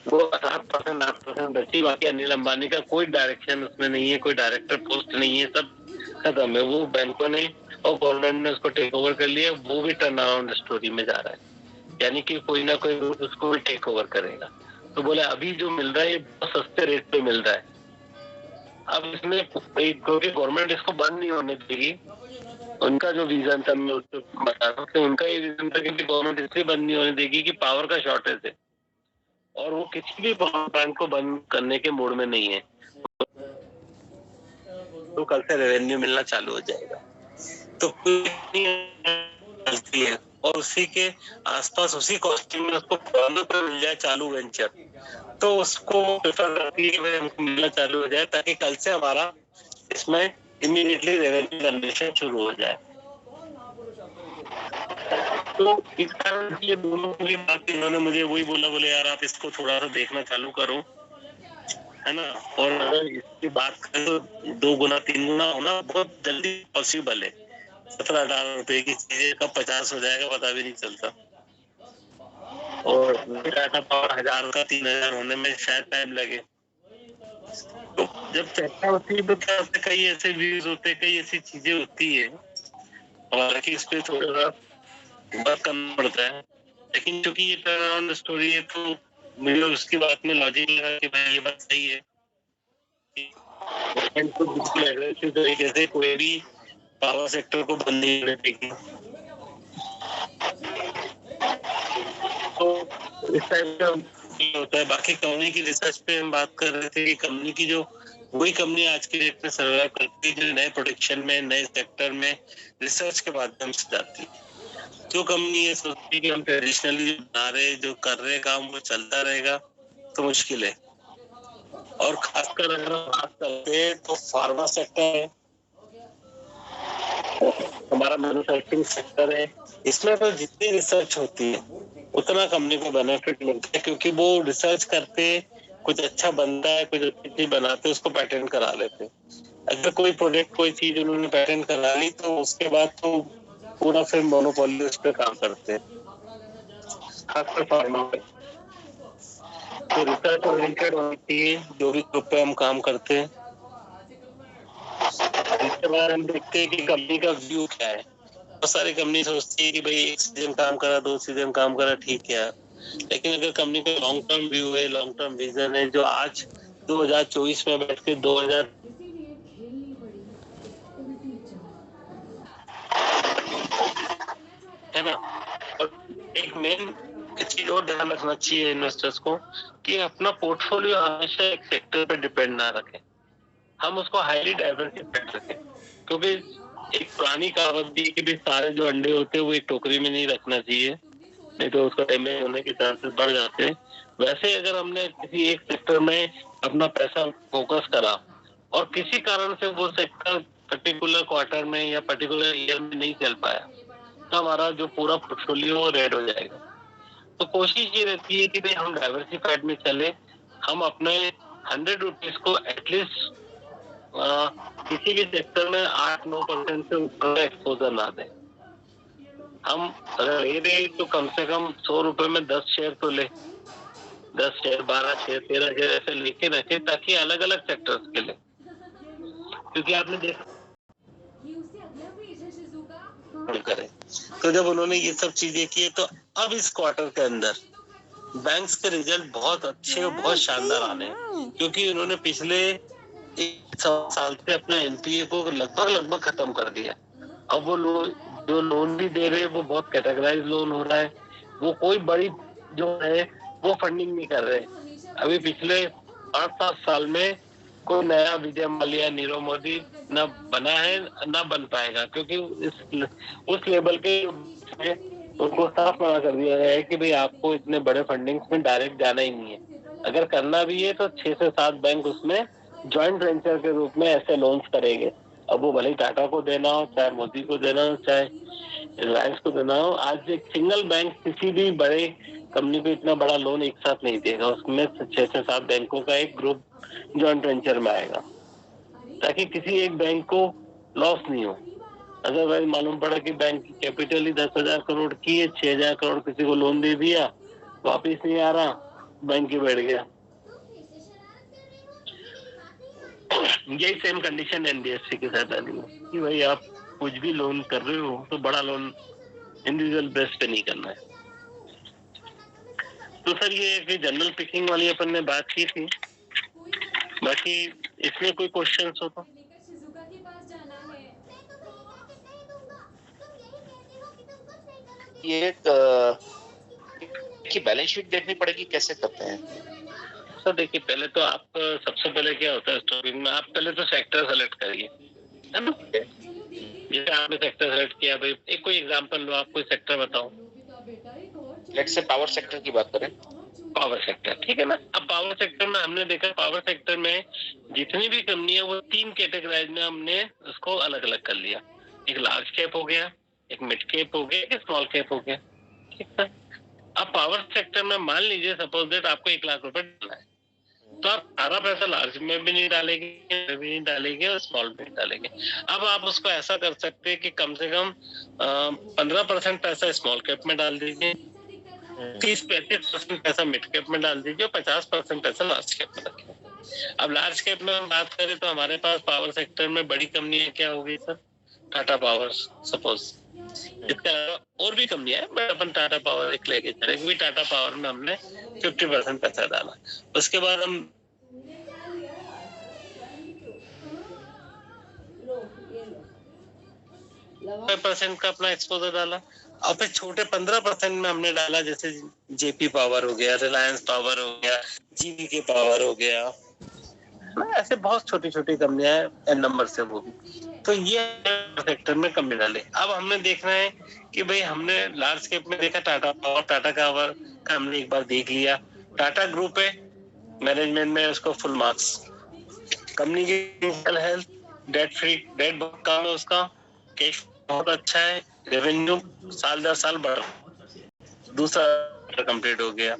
वो 7%, 8% बची। बाकी अनिल अंबानी का कोई डायरेक्शन उसमें नहीं है, कोई डायरेक्टर पोस्ट नहीं है, सब खत्म है। वो बैंकों ने और गवर्नमेंट ने उसको टेक ओवर कर लिया, वो भी टर्न अराउंड स्टोरी में जा रहा है, यानी कि कोई ना कोई रूट उसको भी टेक ओवर करेगा। तो बोले अभी जो मिल रहा है ये बहुत सस्ते रेट पे मिल रहा है। अब इसमें क्योंकि गवर्नमेंट इसको बंद नहीं होने देगी, उनका जो रीजन था मैं उसको बता रहा हूँ कि उनका ये रीजन था कि गवर्नमेंट इसलिए बंद नहीं होने देगी कि पावर का शॉर्टेज है और वो किसी भी पावर प्लांट को बंद करने के मूड में नहीं है। तो कल से रेवेन्यू मिलना चालू हो जाएगा। तो चलती है और उसी के आसपास उसी कॉस्टिंग में उसको फॉलो पे मिल जाए चालू वेंचर, तो उसको प्रेफर करती है कि भाई हमको मिलना चालू हो जाए ताकि कल से हमारा इसमें इमीडिएटली रेवेन्यू जनरेशन शुरू हो जाए। तो इस कारण ये दोनों की बात इन्होंने मुझे वही बोला, बोले यार आप इसको थोड़ा सा देखना चालू करो, है ना। और अगर इसकी बात करें तो 2 गुना 3 गुना होना बहुत जल्दी पॉसिबल है। 17-18 रुपए की चीजें कब 50 हो जाएगा पता भी नहीं चलता। और डाटा पावर 1000 का 3000 होने में शायद टाइम लगे। तो जब चर्चा होती है तो क्या होता है, कई ऐसे व्यूज होते हैं, कई ऐसी चीजें होती है, हालांकि इस पे थोड़ा सा वर्क करना पड़ता है। लेकिन क्योंकि ये टर्न स्टोरी है तो मुझे उसकी बात में लॉजिक लगा कि भाई ये बात सही है कि तो बिल्कुल एग्रेसिव तरीके से कोई भी पावर सेक्टर को बंद नहीं करने देगी। तो इस टाइप का होता है। बाकी कंपनी की रिसर्च पे हम बात कर रहे थे कि कंपनी की जो वही कंपनी आज के डेट में सर्वाइव करती है जो नए प्रोडक्शन में नए सेक्टर में रिसर्च के माध्यम से जाती है। जो कंपनी ये सोचती है कि हम ट्रेडिशनली जो बना रहे जो कर रहे काम वो चलता रहेगा तो मुश्किल है। और खासकर अगर हम बात करते हैं तो फार्मा सेक्टर है, हमारा मैन्युफैक्चरिंग सेक्टर है, इसमें तो जितनी रिसर्च होती है उतना कंपनी को बेनिफिट मिलता है, क्योंकि वो रिसर्च करते कुछ अच्छा बनता है, कुछ अच्छी चीज बनाते उसको पेटेंट करा लेते। अगर कोई प्रोडक्ट कोई चीज उन्होंने पेटेंट करा ली तो उसके बाद तो पूरा फिर मोनोपोली उस पर काम करते हैं, खासकर फार्मा पे। तो रिसर्च ओरिएंटेड होनी चाहिए जो भी ग्रुप पे हम काम करते हैं। इसके बाद हम देखते हैं कि कंपनी का व्यू क्या है। बहुत सारी कंपनी सोचती है कि भाई 1 सीजन काम करा 2 सीजन काम करा ठीक है, लेकिन अगर कंपनी का लॉन्ग टर्म व्यू है, लॉन्ग टर्म विजन है, जो आज 2024 में बैठ के 2000 है ना। और एक मेन चीज और ध्यान रखना चाहिए इन्वेस्टर्स को कि अपना पोर्टफोलियो हमेशा एक सेक्टर पे डिपेंड ना रखें, हम उसको हाईली डाइवर्सिफाइड रखें। क्योंकि एक पुरानी कहावत भी कि भाई सारे जो अंडे होते हैं वो एक टोकरी में नहीं रखना चाहिए, नहीं तो उसका डैमेज होने के चांसेस बढ़ जाते हैं। वैसे अगर हमने किसी एक सेक्टर में अपना पैसा फोकस करा और किसी कारण से वो सेक्टर पर्टिकुलर क्वार्टर में या पर्टिकुलर ईयर में नहीं चल पाया तो हमारा जो पूरा पोर्टफोलियो रेड हो जाएगा। तो कोशिश ये रहती है कि भाई हम डाइवर्सिफाइड में चले, हम अपने 100 रुपीज को एटलीस्ट किसी भी सेक्टर में 8-9% से ऊपर का एक्सपोजर ना दें। हम अगर ले रहे तो कम से कम 100 रुपए में 10 शेयर तो ले, 10 शेयर 12 शेयर 13 शेयर ऐसे लेके रखे ताकि अलग अलग सेक्टर्स के लिए। क्योंकि आपने देखा करें तो जब उन्होंने ये सब चीजें की तो अब इस क्वार्टर के अंदर बैंक्स के रिजल्ट बहुत अच्छे और बहुत शानदार आने हैं, क्योंकि उन्होंने पिछले 1 साल से अपना एनपीए को लगभग खत्म कर दिया। अब वो जो लोन भी दे रहे हैं वो बहुत कैटेगराइज लोन हो रहा है, वो कोई बड़ी जो है वो फंडिंग नहीं कर रहे। अभी पिछले 8-7 साल में कोई नया विजय माल्या नीरव मोदी न बना है न बन पाएगा, क्योंकि उस लेवल के उनको साफ मना कर दिया गया है कि भाई आपको इतने बड़े फंडिंग्स में डायरेक्ट जाना ही नहीं है। अगर करना भी है तो 6 से 7 बैंक उसमें ज्वाइंट वेंचर के रूप में ऐसे लोन्स करेंगे। अब वो भले टाटा को देना हो, चाहे मोदी को देना हो, चाहे रिलायंस को देना हो, आज एक सिंगल बैंक किसी भी बड़े कंपनी को इतना बड़ा लोन एक साथ नहीं देगा। उसमें 6 से 7 बैंकों का एक ग्रुप ज्वाइंट वेंचर में आएगा ताकि किसी एक बैंक को लॉस नहीं हो। अदरवाइज मालूम पड़ा कि बैंक की कैपिटल ही 10,000 करोड़ की है, 6,000 करोड़ किसी को लोन दे दिया, वापिस नहीं आ रहा, बैंक ही बैठ गया। यही सेम कंडीशन एनबीएफसी के साथ आ रही है कि भाई आप कुछ भी लोन कर रहे हो तो बड़ा लोन इंडिविजुअल बेस पे नहीं करना है। तो सर ये कि जनरल पिकिंग वाली अपन ने बात की थी, बाकी इसमें कोई क्वेश्चंस हो तो ये की बैलेंस शीट देखनी पड़ेगी, कैसे करते हैं सर? देखिए पहले तो आप सबसे पहले क्या होता है स्टॉकिंग में, आप पहले तो सेक्टर सेलेक्ट करिए, है ना। जैसे आपने सेक्टर सेलेक्ट किया, भाई एक कोई एग्जांपल लो, आप कोई सेक्टर बताओ। लेट्स से पावर सेक्टर की बात करें। पावर सेक्टर, ठीक है ना। अब पावर सेक्टर में हमने देखा, पावर सेक्टर में जितनी भी कंपनी है वो 3 कैटेगराइज में हमने उसको अलग अलग कर लिया। एक लार्ज कैप हो गया, एक मिड कैप हो गया, एक स्मॉल कैप हो गया, ठीक है। अब पावर सेक्टर में मान लीजिए सपोज दैट आपको 1 लाख रुपए डालना है, तो आप सारा पैसा लार्ज में भी नहीं डालेंगे, भी नहीं डालेंगे और स्मॉल में नहीं डालेंगे। अब आप उसको ऐसा कर सकते हैं कि कम से कम 15% पैसा स्मॉल कैप में डाल दीजिए, 30-35% पैसा मिड कैप में डाल दीजिए और 50% पैसा लार्ज कैप में रखिए। अब लार्ज कैप में हम बात करें तो हमारे पास पावर सेक्टर में बड़ी कंपनी क्या हो गई सर? टाटा पावर सपोज, इसके अलावा और भी कंपनियां हैं, बट अपन टाटा पावर एक लेके चले, क्योंकि टाटा पावर में हमने 50% पैसा डाला। उसके बाद हम 5% का अपना एक्सपोजर डाला, और फिर छोटे 15% में हमने डाला, जैसे जेपी पावर हो गया, रिलायंस पावर हो गया, जीवी के पावर हो गया, ऐसे बहुत छोटी छोटी कंपनियां हैं एन नंबर से, वो भी। तो ये सेक्टर में कंपनी डाले। अब हमने देखना है कि भाई हमने लार्ज कैप में देखा टाटा पावर, टाटा पावर का हमने एक बार देख लिया। टाटा ग्रुप है, मैनेजमेंट में उसको फुल मार्क्स। कंपनी की हेल्थ, डेट फ्री, डेट बहुत कम है उसका, कैश बहुत अच्छा है, रेवेन्यू साल दर साल बढ़ रहा। दूसरा कंप्लीट हो गया।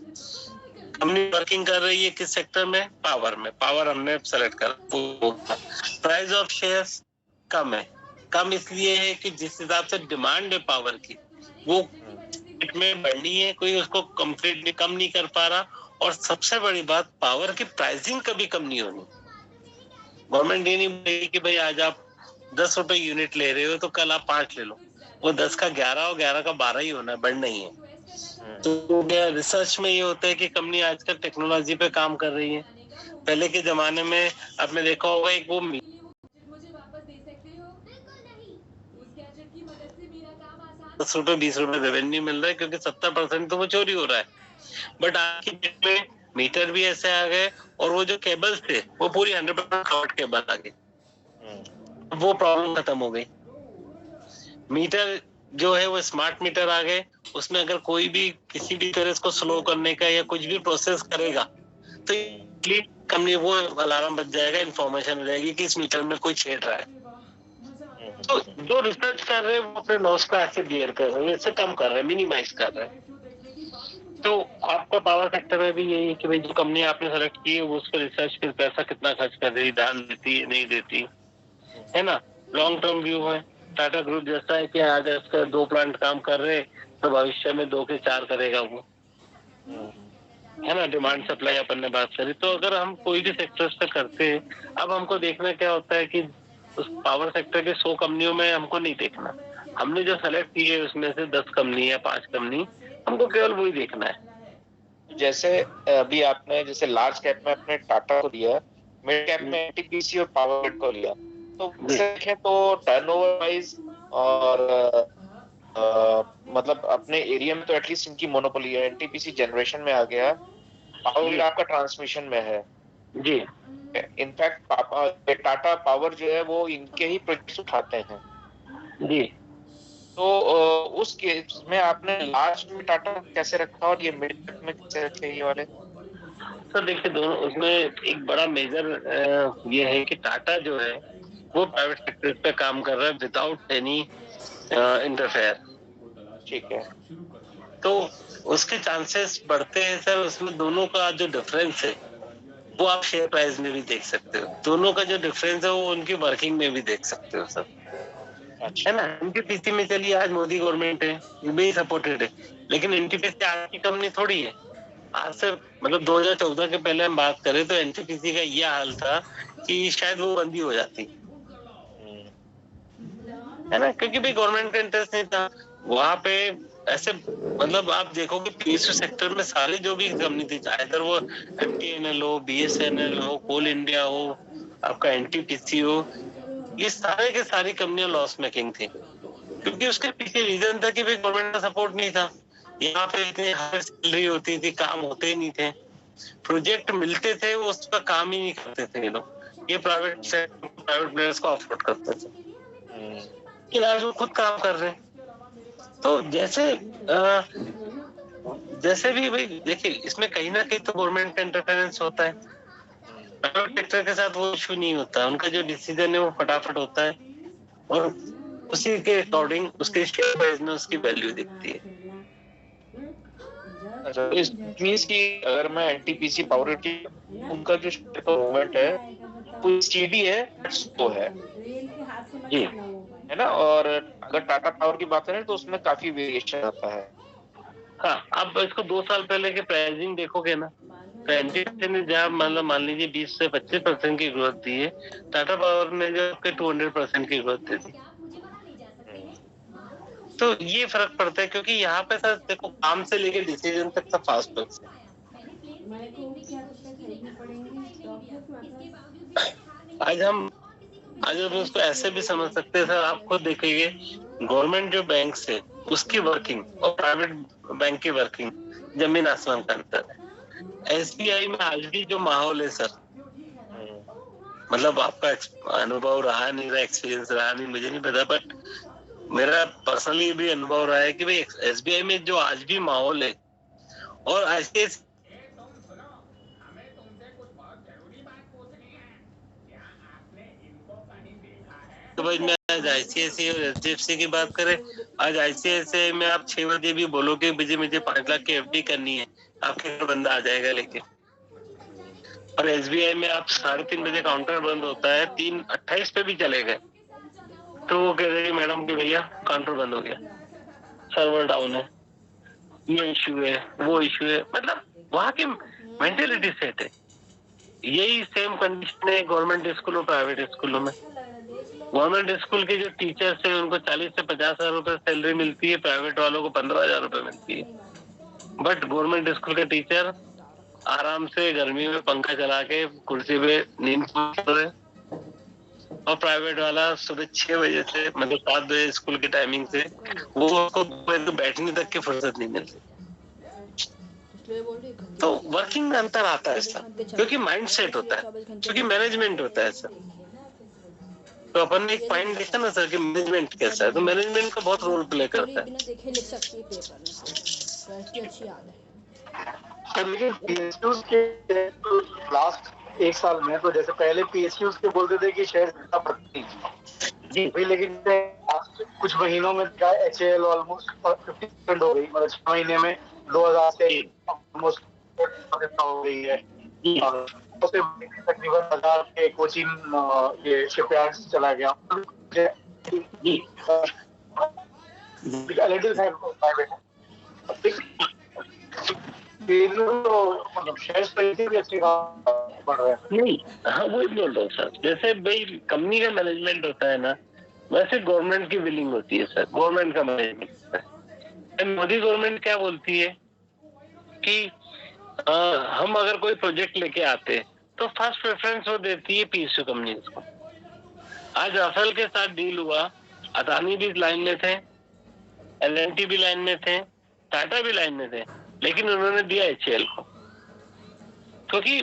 कंपनी वर्किंग कर रही है किस सेक्टर में? पावर में। पावर हमने सेलेक्ट कर। प्राइस ऑफ शेयर्स कम है। कम इसलिए है कि जिस हिसाब से डिमांड है पावर की, वो में बढ़नी है, कोई उसको कंप्लीटली कम नहीं कर पा रहा। और सबसे बड़ी बात, पावर की प्राइसिंग कभी कम नहीं होनी। गवर्नमेंट ये नहीं बोलेगी कि भाई आज आप 10 रुपए यूनिट ले रहे हो तो कल आप 5 ले लो। वो 10 का 11 और 11 का 12 ही होना है, बढ़ना ही है। तो रिसर्च में ये होता है कि कंपनी आजकल टेक्नोलॉजी पे काम कर रही है। पहले के जमाने में आपने देखा होगा, एक वो 10 रुपए 20 रुपए रेवेन्यू मिल रहा है, क्योंकि 70% तो वो चोरी हो रहा है। बट आज की डेट में मीटर भी ऐसे आ गए, और वो जो केबल्स थे वो पूरी 100% कवर्ड केबल आ गई। वो प्रॉब्लम खत्म हो गई। मीटर जो है वो स्मार्ट मीटर आ गए, उसमें अगर कोई भी किसी भी तरह इसको स्लो करने का या कुछ भी प्रोसेस करेगा तो कंपनी वो अलार्म बज जाएगा, इन्फॉर्मेशन हो जाएगी कि इस मीटर में कोई छेड़ रहा है। तो जो रिसर्च कर रहे हैं वो अपने लॉस को ऐसे बियर कर रहे हैं, इससे कम कर रहे हैं, मिनिमाइज कर रहे हैं। तो आपका पावर सेक्टर में भी यही है कि भाई जो कंपनी आपने सेलेक्ट की है वो उसको रिसर्च पे पैसा कितना खर्च कर रही है, ध्यान देती है नहीं देती है ना। लॉन्ग टर्म व्यू है। टाटा ग्रुप जैसा है कि आज इसका 2 प्लांट काम कर रहे, तो भविष्य में 2 के 4 करेगा वो, है ना। डिमांड सप्लाई अपन ने बात करी, तो अगर हम कोई भी सेक्टर्स पे करते हैं, अब हमको देखना क्या होता है कि उस पावर सेक्टर के 100 कंपनियों में हमको नहीं देखना, हमने जो सेलेक्ट की है उसमें से 10 कंपनी या 5 कंपनी, हमको केवल वही देखना है। जैसे अभी आपने जैसे लार्ज कैप में आपने टाटा को दिया, मिड कैप में एनटीपीसी और पावर ग्रिड को लिया, तो देखें तो टर्नओवर वाइज और मतलब अपने एरिया में तो एटलीस्ट इनकी मोनोपोली है। एनटीपीसी जनरेशन में आ गया, पावर ग्रिड आपका ट्रांसमिशन में है जी। इनफैक्ट टाटा पावर जो है वो इनके ही प्रोजेक्ट्स उठाते हैं जी। तो उस केस में आपने लास्ट में टाटा कैसे रखा और ये मिड कैप में कैसे रखे ये वाले? तो देखिए दोनों, उसमें एक बड़ा मेजर ये है कि टाटा जो है वो प्राइवेट सेक्टर पे काम कर रहा है विदाउट एनी इंटरफेयर। ठीक है। तो उसके चांसेस बढ़ते हैं सर। उसमें दोनों का जो डिफरेंस है वो आप शेयर प्राइस में भी देख सकते हो। दोनों का जो डिफरेंस है वो उनकी वर्किंग में भी देख सकते हो सर, अच्छा। है ना। एनटीपीसी में चलिए आज मोदी गवर्नमेंट है, ये भी सपोर्टेड है, लेकिन एनटीपीसी आज की कंपनी थोड़ी है। आज से मतलब 2014 के पहले हम बात करें तो एनटीपीसी का ये हाल था कि शायद वो बंदी हो जाती, है ना, क्योंकि भाई गवर्नमेंट का इंटरेस्ट नहीं था वहां पे। ऐसे मतलब आप देखोगे पीएसयू सेक्टर में सारी जो भी कंपनी थी, चाहे इधर वो एमटीएनएल हो, बीएसएनएल हो, कोल इंडिया हो, आपका एनटीपीसी हो, ये सारे के सारी कंपनियां लॉस मेकिंग थी, क्योंकि उसके पीछे रीजन था कि भाई गवर्नमेंट का सपोर्ट नहीं था। यहाँ पे इतनी हाई सैलरी होती थी, काम होते ही नहीं थे, प्रोजेक्ट मिलते थे वो उसका काम ही नहीं करते थे ये लोग। ये प्राइवेट प्लेयर्स को अफोर्ड करते थे, लेकिन आज वो खुद काम कर रहे हैं। तो जैसे जैसे भी भाई देखिए, इसमें कहीं ना कहीं तो गवर्नमेंट का इंटरफेरेंस होता है। प्राइवेट सेक्टर के साथ वो इशू नहीं होता, उनका जो डिसीजन है वो फटाफट होता है और उसी के अकॉर्डिंग उसके शेयर प्राइस में उसकी वैल्यू दिखती है। अच्छा, इस मीन्स कि अगर मैं एनटीपीसी पावर की, उनका जो शेयर का मूवमेंट है वो स्टीडी है, स्लो है जी है ना। और अगर टाटा पावर की बात करें तो उसमें काफी वेरिएशन आता है। हाँ, आप इसको 2 साल पहले के प्राइसिंग देखोगे ना, तो एनटीपीसी ने जहाँ मतलब मान लीजिए 20 से 25% की ग्रोथ दी है, टाटा पावर ने जो 200% की ग्रोथ दे दी। तो ये फर्क पड़ता है क्योंकि यहाँ पे सर देखो, काम से लेके डिसीजन तक सब फास्ट होता है। आज हम आज हम उसको ऐसे भी समझ सकते हैं सर, आप खुद देखेंगे गवर्नमेंट जो बैंक है उसकी वर्किंग और प्राइवेट बैंक की वर्किंग जमीन आसमान का अंतर है। एसबीआई में आज भी जो माहौल है सर, मतलब आपका अनुभव रहा नहीं रहा, एक्सपीरियंस रहा नहीं, मुझे नहीं पता, बट मेरा पर्सनली भी अनुभव रहा है कि भाई एसबीआई में जो आज भी माहौल है और आईसीआईसी तो भाई मैं आज आईसीआईसी और एचडीएफसी की बात करें, आज आईसीआईसी में आप 6 बजे भी बोलोगे मुझे 5 लाख की एफडी करनी है, आपके घर बंदा आ जाएगा लेके। और एसबीआई में आप 3:30 बजे काउंटर बंद होता है, 3:28 पे भी चले गए तो वो कह रहे मैडम कि भैया काउंटर बंद हो गया, सर्वर डाउन है, ये इश्यू है, वो इश्यू है। मतलब वहाँ की मेंटेलिटी सेट है। यही सेम कंडीशन है गवर्नमेंट स्कूल और प्राइवेट स्कूलों में। गवर्नमेंट स्कूल के जो टीचर्स हैं उनको 40 से 50 हजार रुपए सैलरी मिलती है, प्राइवेट वालों को 15,000 रुपए मिलती है। बट गवर्नमेंट स्कूल के टीचर आराम से गर्मी में पंखा चला के कुर्सी पे नींद कर रहे, और प्राइवेट वाला सुबह 6 बजे से मतलब 7 बजे स्कूल की टाइमिंग से वो उसको बैठने तक की फुर्सत नहीं मिलती। तो वर्किंग में अंतर आता है सर, क्योंकि माइंड सेट होता है, क्योंकि मैनेजमेंट होता है सर। तो अपन ने एक पॉइंट देखा ना सर कि मैनेजमेंट कैसा है, तो मैनेजमेंट का बहुत रोल प्ले करता है। लेकिन पीएसयूज के लास्ट 1 साल में तो जैसे पहले पीएसयूज के बोलते थे कि शेयर ज्यादा बढ़ती जी भाई, लेकिन कुछ महीनों में एचएएल ऑलमोस्ट 50% हो गई, मतलब 6 महीने में 2000 से ऑलमोस्ट हो गई है। तकरीबन 1000 के कोचिंग ये शिपयार्ड चला गया जी। मतलब शेयर्स पे भी अच्छे बढ़ रहे हैं। नहीं, हाँ वही बोल रहा हूँ सर, जैसे भाई कंपनी का मैनेजमेंट होता है ना, वैसे गवर्नमेंट की विलिंग होती है सर, गवर्नमेंट का मैनेजमेंट होता है। मोदी गवर्नमेंट क्या बोलती है कि हम अगर कोई प्रोजेक्ट लेके आते तो फर्स्ट प्रेफरेंस वो देती है पीएसयू कंपनीज को। आज राफेल के साथ डील हुआ, अदानी भी लाइन में थे, एलएनटी भी लाइन में थे, टाटा भी लाइन में थे, लेकिन उन्होंने दिया एचएएल को। क्योंकि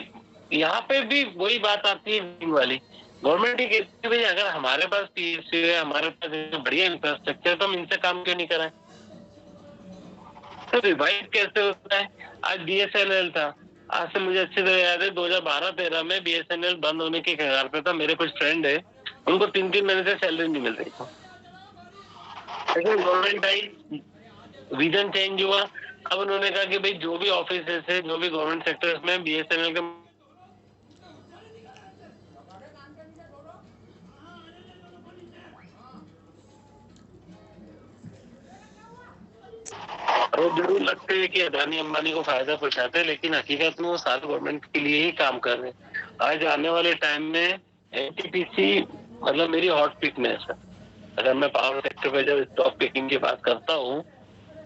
यहाँ पे भी वही बात आती है वाली, गवर्नमेंट ही कहती है भाई अगर हमारे पास पीएसयू है, हमारे पास बढ़िया इंफ्रास्ट्रक्चर, तो हम इनसे काम क्यों नहीं कराएं। तो रिवाइव कैसे होता है? आज बीएसएनएल था, आज से मुझे अच्छी तरह याद है 2012-13 में बीएसएनएल बंद होने के कगार पे था। मेरे कुछ फ्रेंड है, उनको 3-3 महीने से सैलरी नहीं मिल रही थी। लेकिन गवर्नमेंट आई, विजन चेंज हुआ, अब उन्होंने कहा कि भाई जो भी ऑफिस है, जो भी गवर्नमेंट सेक्टर्स में बीएसएनएल के आरोप जरूर लगते हैं कि अदानी अंबानी को फायदा पहुंचाते हैं, लेकिन हकीकत में वो सारे गवर्नमेंट के लिए ही काम कर रहे हैं। आज आने वाले टाइम में एनटीपीसी मतलब मेरी हॉट पिक में है सर। अगर मैं पावर सेक्टर पे जब स्टॉक पिकिंग की बात करता हूँ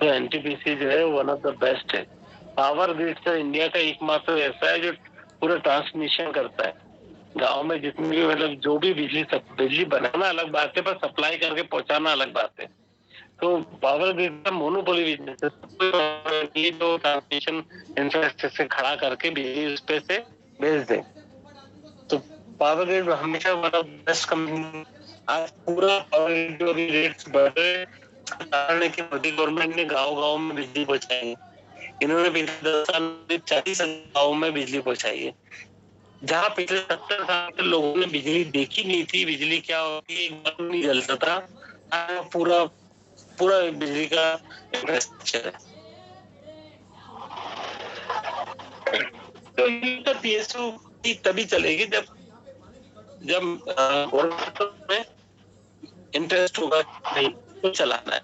तो एनटीपीसी जो है वन ऑफ द बेस्ट है। पावर ग्रिड सर इंडिया का एकमात्र ऐसा है जो पूरा ट्रांसमिशन करता है। गाँव में जितनी भी मतलब जो भी बिजली बनाना अलग बात है, पर सप्लाई करके पहुंचाना अलग बात है। तो पावर ग्रिड का मोनोपोली बिजनेस है, जो ट्रांसमिशन इंफ्रास्ट्रक्चर खड़ा करके बिजली उस पे से भेज दे। तो पावर ग्रिड हमेशा वन ऑफ बेस्ट कंपनी। आज पूरा पावर ग्रिड रेट्स बढ़ रहे हैं कि मोदी गवर्नमेंट ने गाँव-गाँव में बिजली पहुंचाई। इन्होंने पिछले 10 साल में 40 गाँव में बिजली पहुंचाई है, जहाँ पिछले 70 साल के लोगों ने बिजली देखी नहीं थी, बिजली क्या होती है, एक बल्ब नहीं जलता था, पूरा पूरा बिजली का इंफ्रास्ट्रक्चर है। तो ये पीएसयू तभी चलेगी जब गवर्नमेंट में इंटरेस्ट होगा नहीं तो चलाना है।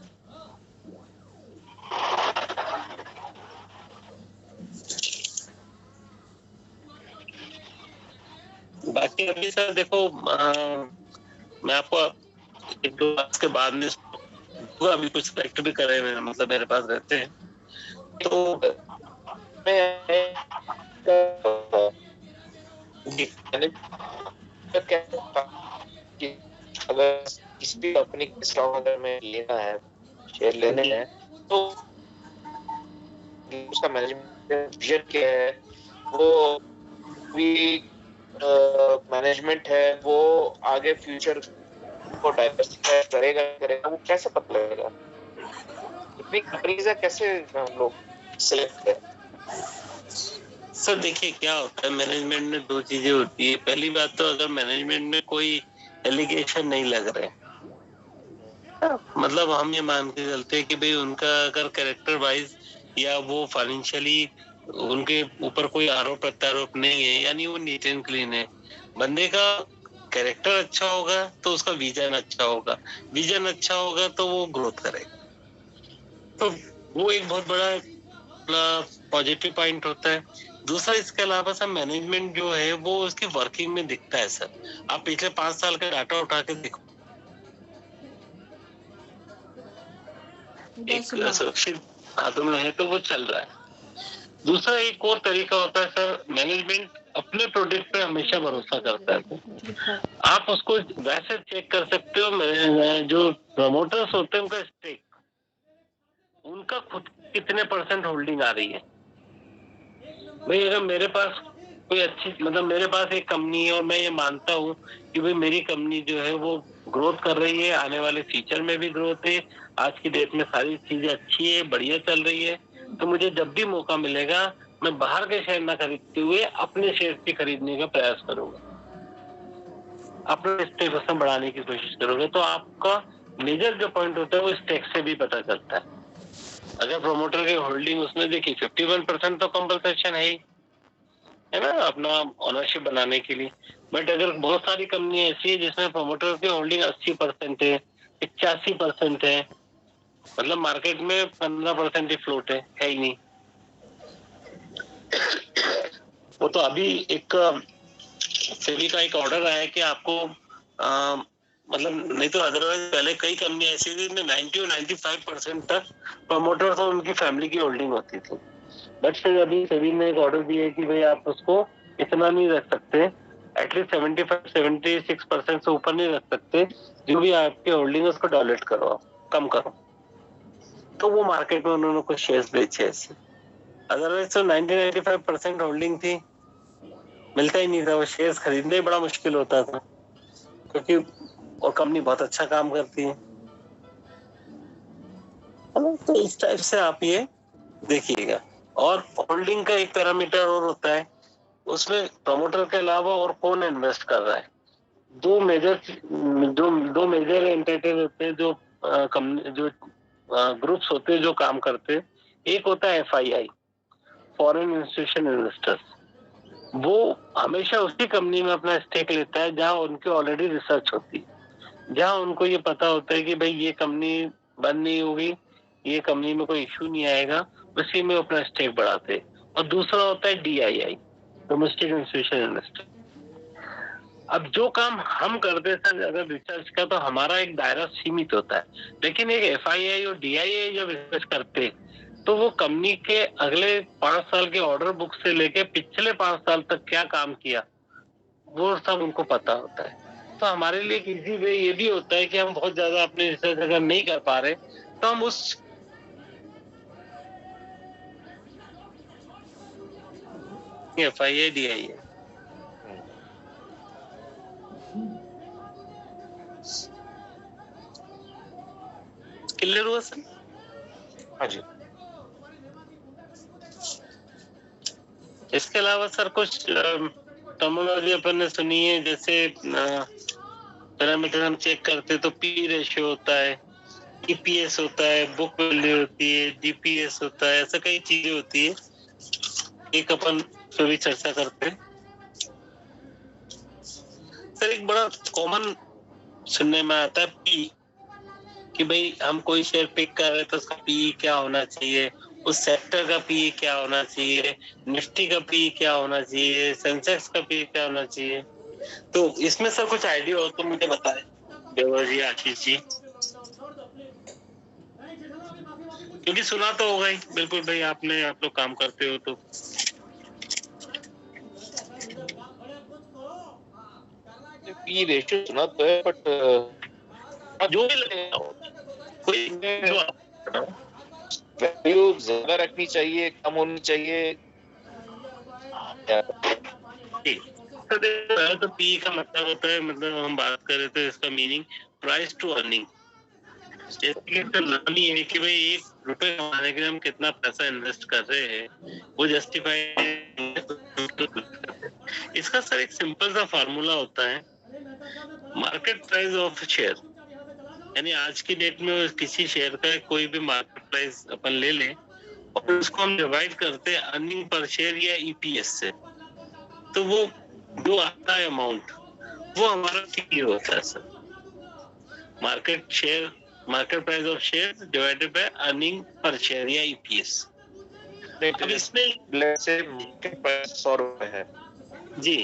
बाकी अभी सर देखो, मैं आपको एक दो बात के बाद में अभी कुछ सेलेक्ट भी करे हुए, मतलब मेरे पास रहते हैं, तो अगर किसी भी कंपनी के स्टॉक अगर में लेना है, शेयर लेने हैं, तो उसका मैनेजमेंट विजन क्या है, वो भी मैनेजमेंट है, वो आगे फ्यूचर को डाइवर्सिफाई करेगा वो कैसे पता लगेगा? इतनी कंपनीज है, कैसे हम लोग सिलेक्ट करें? सर देखिए क्या होता है, मैनेजमेंट में दो चीजें होती है। पहली बात तो अगर मैनेजमेंट में कोई एलिगेशन नहीं लग रहे, मतलब हम ये मान के चलते हैं कि भाई उनका अगर कैरेक्टर वाइज या वो फाइनेंशियली उनके ऊपर कोई आरोप प्रत्यारोप नहीं है, यानी वो नीट एंड क्लीन है, बंदे का कैरेक्टर अच्छा होगा तो उसका विजन अच्छा होगा, विजन अच्छा होगा तो वो ग्रोथ करेगा। तो वो एक बहुत बड़ा पॉजिटिव पॉइंट होता है। दूसरा इसके अलावा सर मैनेजमेंट जो है वो उसकी वर्किंग में दिखता है सर। आप पिछले 5 साल का डाटा उठा के देखो, एक सुरक्षित हाथों में है तो वो चल रहा है। दूसरा एक और तरीका होता है सर, मैनेजमेंट अपने प्रोडक्ट पे हमेशा भरोसा करता है। आप उसको वैसे चेक कर सकते हो, जो प्रमोटर्स होते हैं उनका स्टेक, उनका खुद कितने % होल्डिंग आ रही है। भाई अगर मेरे पास कोई अच्छी, मतलब मेरे पास एक कंपनी है और मैं ये मानता हूँ कि भाई मेरी कंपनी जो है वो ग्रोथ कर रही है, आने वाले फ्यूचर में भी ग्रोथ है, आज की डेट में सारी चीजें अच्छी है, बढ़िया चल रही है, तो मुझे जब भी मौका मिलेगा मैं बाहर के शेयर ना खरीदते हुए अपने शेयर की खरीदने का प्रयास करूंगा, अपने स्टेक में बढ़ाने की कोशिश करोगे। तो आपका मेजर जो पॉइंट होता है वो स्टेक से भी पता चलता है। अगर प्रोमोटर की होल्डिंग उसमें देखिए 51% तो कंपल्सेशन है ना, अपना ओनरशिप बनाने के लिए। बट अगर बहुत सारी कंपनी ऐसी है जिसमें प्रोमोटर की होल्डिंग 80% है, 85% है, मतलब मार्केट में 15% ही फ्लोट है ही नहीं। वो तो अभी एक सेबी का एक ऑर्डर आया है कि आपको मतलब नहीं तो अदरवाइज पहले कई कंपनी ऐसी थी जिनमें 90 और 95% तक प्रमोटर्स और उनकी फैमिली की होल्डिंग होती थी। बट फिर अभी सेबी ने एक ऑर्डर दिया है कि भाई आप उसको इतना नहीं रख सकते, एटलीस्ट 75-76% से ऊपर नहीं रख सकते, जो भी आपकी होल्डिंग है उसको डॉलेट करो, कम करो। तो वो मार्केट में उन्होंने कुछ शेयर्स बेचे ऐसे, अदरवाइज तो 90-95% होल्डिंग थी, मिलता ही नहीं था, वो शेयर्स खरीदना ही बड़ा मुश्किल होता था, क्योंकि और कंपनी बहुत अच्छा काम करती है। तो इस टाइप से आप ये देखिएगा। और होल्डिंग का एक पैरामीटर और होता है, उसमें प्रमोटर के अलावा और कौन इन्वेस्ट कर रहा है। दो मेजर एंटिटी होते हैं, जो जो ग्रुप्स होते हैं जो काम करते हैं। एक होता है FII, फॉरेन इंस्टीट्यूशन इन्वेस्टर्स, वो हमेशा उसी कंपनी में अपना स्टेक लेता है जहां उनकी ऑलरेडी रिसर्च होती है, जहां उनको ये पता होता है कि भाई ये कंपनी बंद नहीं होगी, ये कंपनी में कोई इश्यू नहीं आएगा, उसी में अपना स्टेक बढ़ाते हैं। और दूसरा होता है DII, डोमेस्टिक इंस्टीट्यूशन इन्वेस्टर। अब जो काम हम करते हैं अगर रिसर्च का, तो हमारा एक दायरा सीमित होता है, लेकिन एक FII और DII जब रिसर्च करते तो वो कंपनी के अगले 5 साल के ऑर्डर बुक से लेके पिछले 5 साल तक क्या काम किया वो सब उनको पता होता है। तो हमारे लिए एक इजी वे ये भी होता है कि हम बहुत ज्यादा अपने रिसर्च अगर नहीं कर पा रहे तो हम उस FII DII क्लियर हुआ सर? हाँ जी। इसके अलावा सर कुछ टर्मिनोलॉजी अपन ने सुनी है, जैसे पैरामीटर हम चेक करते तो पी रेशियो होता है, ईपीएस होता है, बुक वैल्यू होती है, डीपीएस होता है, ऐसा कई चीजें होती है। एक अपन पे भी चर्चा करते हैं। सर एक बड़ा कॉमन सुनने में आता है पी, कि भाई हम कोई शेयर पिक कर रहे हैं तो उसका पी क्या होना चाहिए, उस सेक्टर का पी क्या होना चाहिए, निफ्टी का पी क्या होना चाहिए, सेंसेक्स का पी क्या होना चाहिए। तो इसमें सर कुछ आइडिया हो तो मुझे बताएं देवर जी, आशीष जी, क्योंकि सुना तो होगा ही। बिल्कुल भाई, आप लोग काम करते हो तो। पी रेशियो सुना तो है, बट जो भी लगेगा कोई जो वैल्यू ज्यादा रखनी चाहिए, कम होनी चाहिए? तो पी का मतलब होता है, मतलब हम बात कर रहे थे इसका मीनिंग प्राइस टू अर्निंग। लानी है कि भाई ₹1 कमाने के लिए हम कितना पैसा इन्वेस्ट कर रहे हैं, वो जस्टिफाई। इसका सर एक सिंपल सा फार्मूला होता है, मार्केट प्राइस ऑफ शेयर। यानी आज की डेट में किसी शेयर का कोई भी मार्केट प्राइस अपन ले लें और उसको हम डिवाइड करते हैं अर्निंग पर शेयर या ईपीएस से, तो वो जो आता है अमाउंट वो हमारा पी होता है sir. Market price of share divided by earning per share या ईपीएस। अब इसमें से मार्केट प्राइस 100 रुपए है जी,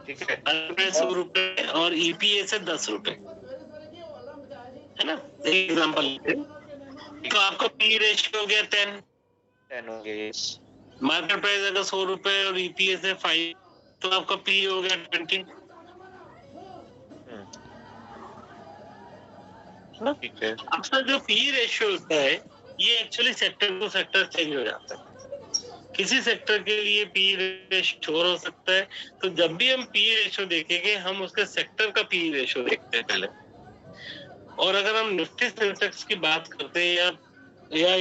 ठीक है, ₹100 और ईपीएस है ₹10, है ना। एग्जाम्पल तो आपका पी रेशियो हो गया 10 हो गया। मार्केट प्राइस अगर ₹100 और ईपीएस है 5, तो आपका पी हो गया 20। ठीक है। आपका जो पी रेशियो होता है ये actually sector to sector change हो जाता है। किसी सेक्टर के लिए पी रेशियो हो सकता है, तो जब भी हम पी रेशियो देखेंगे हम उसके सेक्टर का पी रेशियो देखते हैं पहले। और अगर हम निफ्टी सेंसेक्स की बात करते हैं या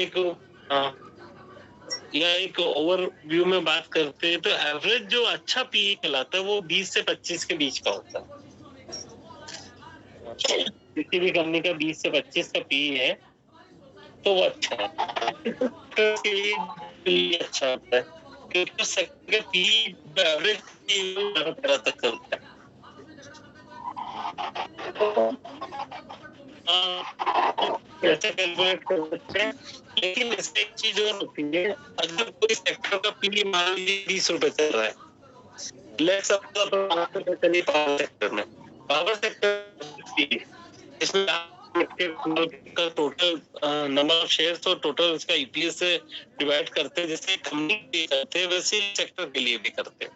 एक ओवरव्यू में बात करते हैं, तो एवरेज जो अच्छा पी कहलाता है वो 20 से 25 के बीच का होता है। किसी भी कंपनी का 20 से 25 का पी है तो वो अच्छा है, तो अच्छा होता है, क्योंकि सेक्टर का पी एवरेज तक चलता है। कैसे कैलकुलेट कर सकते हैं, लेकिन इसमें एक चीज और होती है, अगर कोई सेक्टर का पी मान लीजिए ₹20 चल रहा है, पावर सेक्टर में पावर सेक्टर इसमें का टोटल नंबर ऑफ शेयर्स और टोटल इसका ईपीएस से डिवाइड करते हैं, जैसे कंपनी भी करते हैं वैसे सेक्टर के लिए भी करते हैं।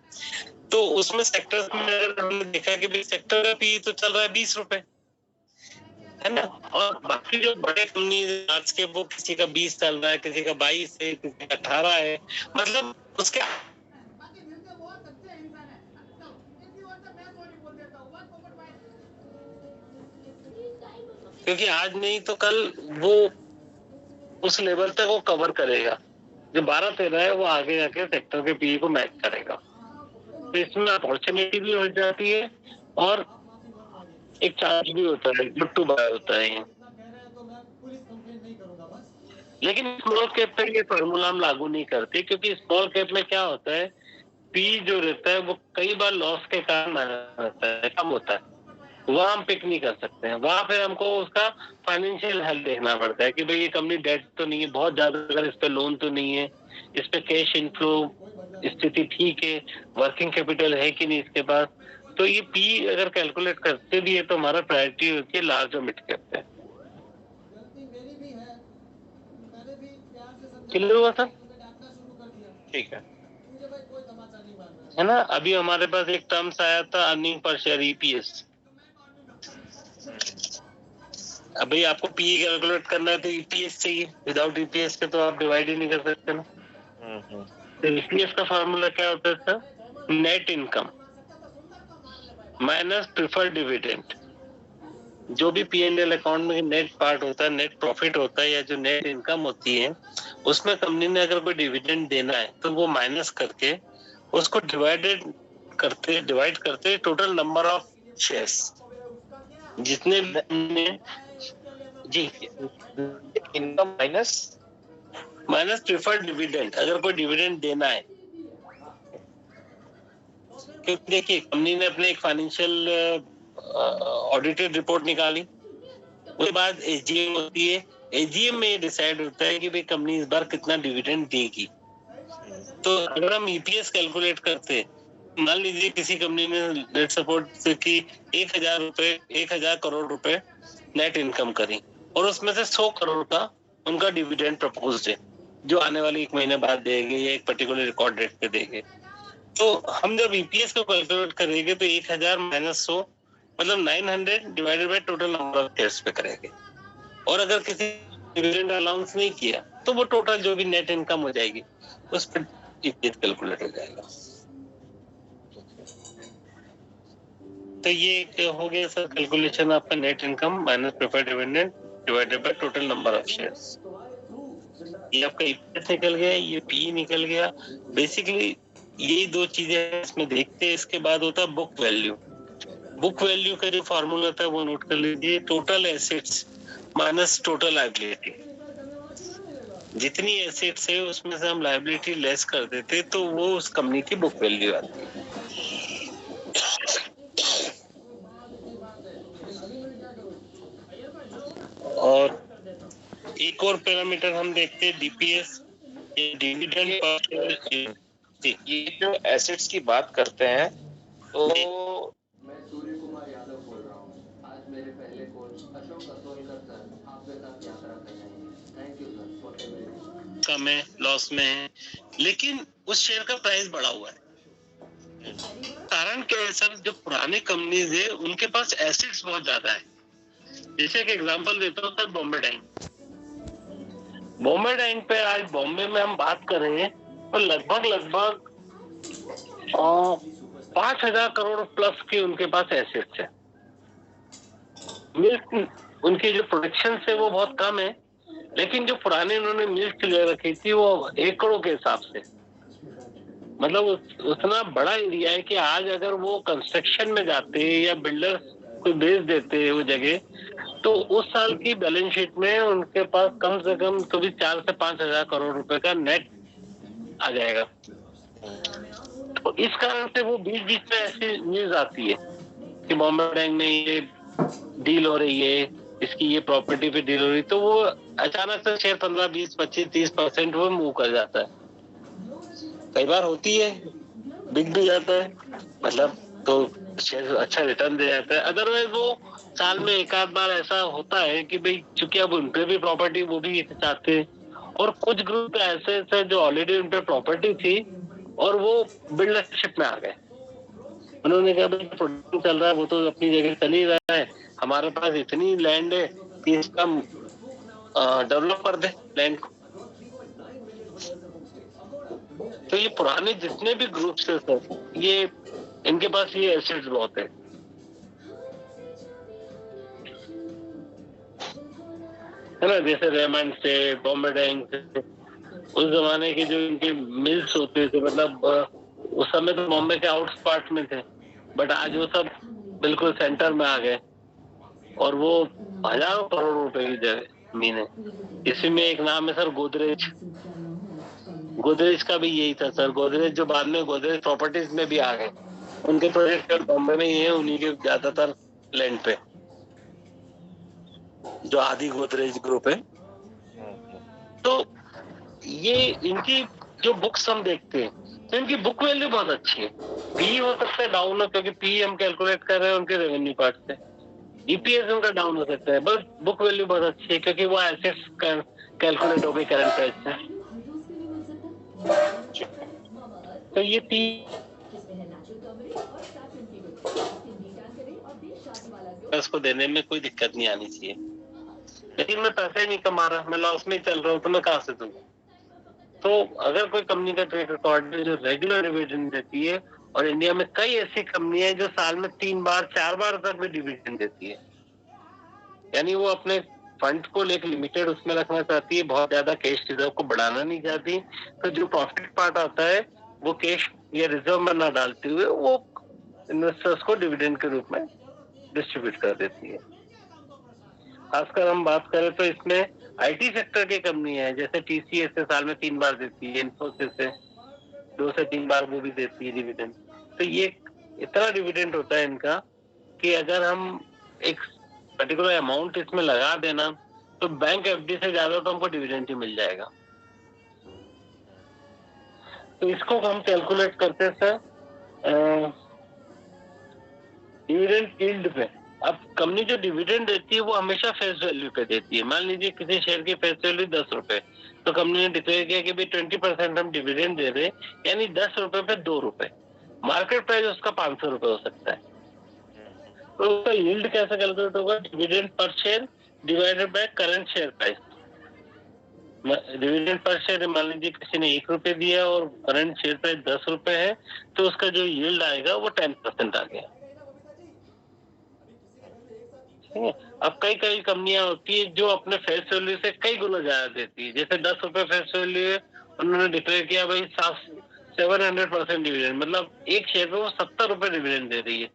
तो उसमें सेक्टर में अगर हमने देखा कि भाई सेक्टर का पी तो चल रहा है ₹20, है ना, और बाकी जो बड़े कंपनी आज के वो किसी का 20 चल रहा है, किसी का 22 है, किसी का 18 है, मतलब उसके क्योंकि आज नहीं तो कल वो उस लेवल तक वो कवर करेगा, जो 12-13 है वो आगे जाके सेक्टर के पी को मैच करेगा। तो इसमें अपॉर्चुनिटी भी हो जाती है और एक चार्ज भी होता है, गुड टू बाय होता है। लेकिन स्मॉल कैप पे ये फॉर्मूला हम लागू नहीं करते, क्योंकि स्मॉल कैप में क्या होता है, पी जो रहता है वो कई बार लॉस के कारण रहता है, कम होता है, वहाँ हम पिक नहीं कर सकते हैं। वहाँ फिर हमको उसका फाइनेंशियल हेल्थ देखना पड़ता है कि भाई ये कंपनी डेट तो नहीं है बहुत ज्यादा, अगर इस पे लोन तो नहीं है, इस पे कैश इनफ्लो स्थिति ठीक है, वर्किंग कैपिटल है कि नहीं इसके पास। तो ये पी अगर कैलकुलेट करते भी है तो हमारा प्रायोरिटी होती है लार्ज और मिड कैप पे। क्लियर हुआ सर? ठीक है ना। अभी हमारे पास एक टर्म्स आया था अर्निंग पर शेयर ईपीएस। अभी आपको पी कैलकुलेट करना है तो ईपीएस चाहिए, विदाउट ईपीएस के तो आप डिवाइड ही नहीं कर सकते ना। तो ईपीएस का फार्मूला क्या होता है sir, net income minus preferred dividend. जो भी पीएनएल अकाउंट में नेट पार्ट होता है, नेट प्रॉफिट होता है या जो नेट इनकम होती है, उसमें कंपनी ने अगर कोई डिविडेंड देना है तो वो माइनस करके उसको डिवाइड करते टोटल नंबर ऑफ शेयर्स जितने भी जी इनकम माइनस प्रेफर्ड डिविडेंड, अगर कोई डिविडेंड देना है, क्योंकि देखिए कंपनी ने अपने एक फाइनेंशियल ऑडिटेड रिपोर्ट निकाली, उसके बाद एजीएम होती है, एजीएम में डिसाइड होता है कि भाई कंपनी इस बार कितना डिविडेंड देगी। तो अगर हम ईपीएस कैलकुलेट करते हैं, मान लीजिए किसी कंपनी ने लेट सपोर्ट से कि 1000 करोड़ रुपए नेट इनकम करी और उसमें से 100 करोड़ का उनका डिविडेंड प्रपोज्ड है जो आने वाले 1 महीने बाद देंगे या एक पर्टिकुलर रिकॉर्ड डेट पे देंगे। तो हम जब ईपीएस को कैलकुलेट करेंगे तो 1000 माइनस 100 मतलब 900 divided by total number of shares पे करेंगे। और अगर किसी डिविडेंड अलाउंस नहीं किया तो वो टोटल जो भी नेट इनकम हो जाएगी उस पर ईपीएस कैलकुलेट हो जाएगा। तो ये हो गया सर कैलकुलेशन आपका net income minus preferred dividend divided by total number of shares. ये आपका ईपीएस निकल गया, ये पी निकल गया। बेसिकली यही दो चीजें इसमें देखते हैं। इसके बाद होता है बुक वैल्यू। बुक वैल्यू का जो फॉर्मूला था वो नोट कर लीजिए, total assets minus total liability. जितनी एसेट्स है उसमें से हम लायबिलिटी लेस कर देते तो वो उस कंपनी की बुक वैल्यू आती है। और एक और पैरामीटर हम देखते हैं डीपीएस, डिविडेंड पर शेयर। ये जो एसेट्स की बात करते हैं तो मैं सूर्य कुमार यादव बोल रहा हूँ। आज मेरे पहले कोच अशोक असोलकर सर आपके साथ यात्रा कर रहे हैं। Thank you sir for everything. कम है, लॉस में है, लेकिन उस शेयर का प्राइस बढ़ा हुआ है। कारण क्या है सर? जो पुराने कंपनीज है उनके पास एसेट्स बहुत ज्यादा है। जैसे एक एग्जांपल देता हूँ सर, बॉम्बे डाइंग पे आज बॉम्बे में हम बात करें तो लगभग 5000 करोड़ प्लस के उनके पास एसेट्स है। मिल्क उनकी जो प्रोडक्शन है वो बहुत कम है, लेकिन जो पुराने उन्होंने मिल्क ले रखी थी वो एकड़ों के हिसाब से, मतलब उतना बड़ा एरिया है कि आज अगर वो कंस्ट्रक्शन में जाते या बिल्डर्स को बेच देते वो जगह, तो उस साल की बैलेंस शीट में उनके पास कम से कम तो भी 4 से 5,000 करोड़ रुपए का नेट आ जाएगा। तो इस कारण से वो बीच बीच में ऐसी न्यूज आती है कि बॉम्बे बैंक में ये डील हो रही है, इसकी ये प्रॉपर्टी पे डील हो रही है, तो वो अचानक से शेयर 15, 20, 25, 30% वो मूव कर जाता है। कई बार होती है, बिक भी जाता है, मतलब तो शेयर अच्छा रिटर्न दे जाता है। अदरवाइज वो साल में एक आध बार ऐसा होता है कि भाई चूंकि अब उनपे भी प्रॉपर्टी वो भी चाहते हैं, और कुछ ग्रुप ऐसे थे जो ऑलरेडी उनपे प्रॉपर्टी थी और वो बिल्डरशिप में आ गए। उन्होंने कहा भाई प्रोडक्शन चल रहा है, वो तो अपनी जगह चल ही रहा है, हमारे पास इतनी लैंड है कि इसका डेवलप कर दे लैंड को। तो ये पुराने जितने भी ग्रुप्स है सर, ये इनके पास ये एसेट्स बहुत है। है ना, जैसे रेमंड से, बॉम्बे डाइंग से, उस जमाने के जो इनके मिल्स होते थे, मतलब उस समय तो बॉम्बे के आउट पार्ट में थे, बट आज वो सब बिल्कुल सेंटर में आ गए और वो हजारों करोड़ रुपए की जमीन है। इसी में एक नाम है सर गोदरेज। गोदरेज का भी यही था सर। गोदरेज जो बाद में गोदरेज प्रॉपर्टीज में भी आ गए, उनके प्रोजेक्ट बॉम्बे में ही है, उन्हीं के ज्यादातर लैंड पे, जो आदि गोदरेज ग्रुप है। तो ये इनकी जो बुक्स हम देखते हैं तो इनकी बुक वैल्यू बहुत अच्छी है। पी हो सकता है डाउन हो, क्योंकि पी हम कैलकुलेट कर रहे हैं उनके रेवेन्यू पार्ट से। ईपीएस उनका डाउन हो सकता है, बट बुक वैल्यू बहुत अच्छी है क्योंकि वो एसेट्स कैलकुलेट हो गई करंट प्राइस से। तो ये उसको देने में कोई दिक्कत नहीं आनी चाहिए। लेकिन मैं पैसे नहीं कमा रहा, मैं लॉस में चल रहा हूँ, तो मैं कहाँ से दूंगा? तो अगर कोई कंपनी का ट्रैक रिकॉर्ड जो रेगुलर डिविडेंड देती है, और इंडिया में कई ऐसी कंपनियां हैं जो साल में 3 बार 4 बार तक भी डिविडेंड देती है, यानी वो अपने फंड को लेकर लिमिटेड उसमें रखना चाहती है, बहुत ज्यादा कैश रिजर्व को बढ़ाना नहीं चाहती, तो जो प्रॉफिट पार्ट आता है वो कैश या रिजर्व में ना डालते हुए वो इन्वेस्टर्स को डिविडेंड के रूप में डिस्ट्रीब्यूट कर देती है। खासकर हम बात करें तो इसमें आईटी सेक्टर की कंपनी है, जैसे टीसीएस से साल में 3 बार देती है, इन्फोसिस से 2 से 3 बार वो भी देती है डिविडेंड। तो ये इतना डिविडेंड होता है इनका कि अगर हम एक पर्टिकुलर अमाउंट इसमें लगा देना तो बैंक एफडी से ज्यादा तो हमको डिविडेंड ही मिल जाएगा। तो इसको हम कैलकुलेट करते हैं सर डिविडेंड यील्ड पे। अब कंपनी जो डिविडेंड देती है वो हमेशा फेस वैल्यू पे देती है। मान लीजिए किसी शेयर की फेस वैल्यू 10 रुपए, तो कंपनी ने डिक्लेयर किया कि भाई 20% हम डिविडेंड दे रहे हैं, यानी 10 रुपए पे 2 रुपए। मार्केट प्राइस उसका 500 रुपए हो सकता है। तो उसका यील्ड कैसे कैलकुलेट होगा? Dividend per share divided by current share price. Dividend per share मान लीजिए किसी ने 1 रुपए दिया और करंट शेयर प्राइस 10 रुपए है, तो उसका जो यील्ड आएगा वो 10% आ गया। अब कई कई कंपनियां होती है जो अपने फेस वैल्यू से कई गुना ज्यादा देती है। जैसे 10 रुपए फेस वैल्यू है, उन्होंने डिक्लेयर किया भाई 700% डिविडेंड, मतलब एक शेयर पे वो 70 रुपए डिविडेंड दे रही है।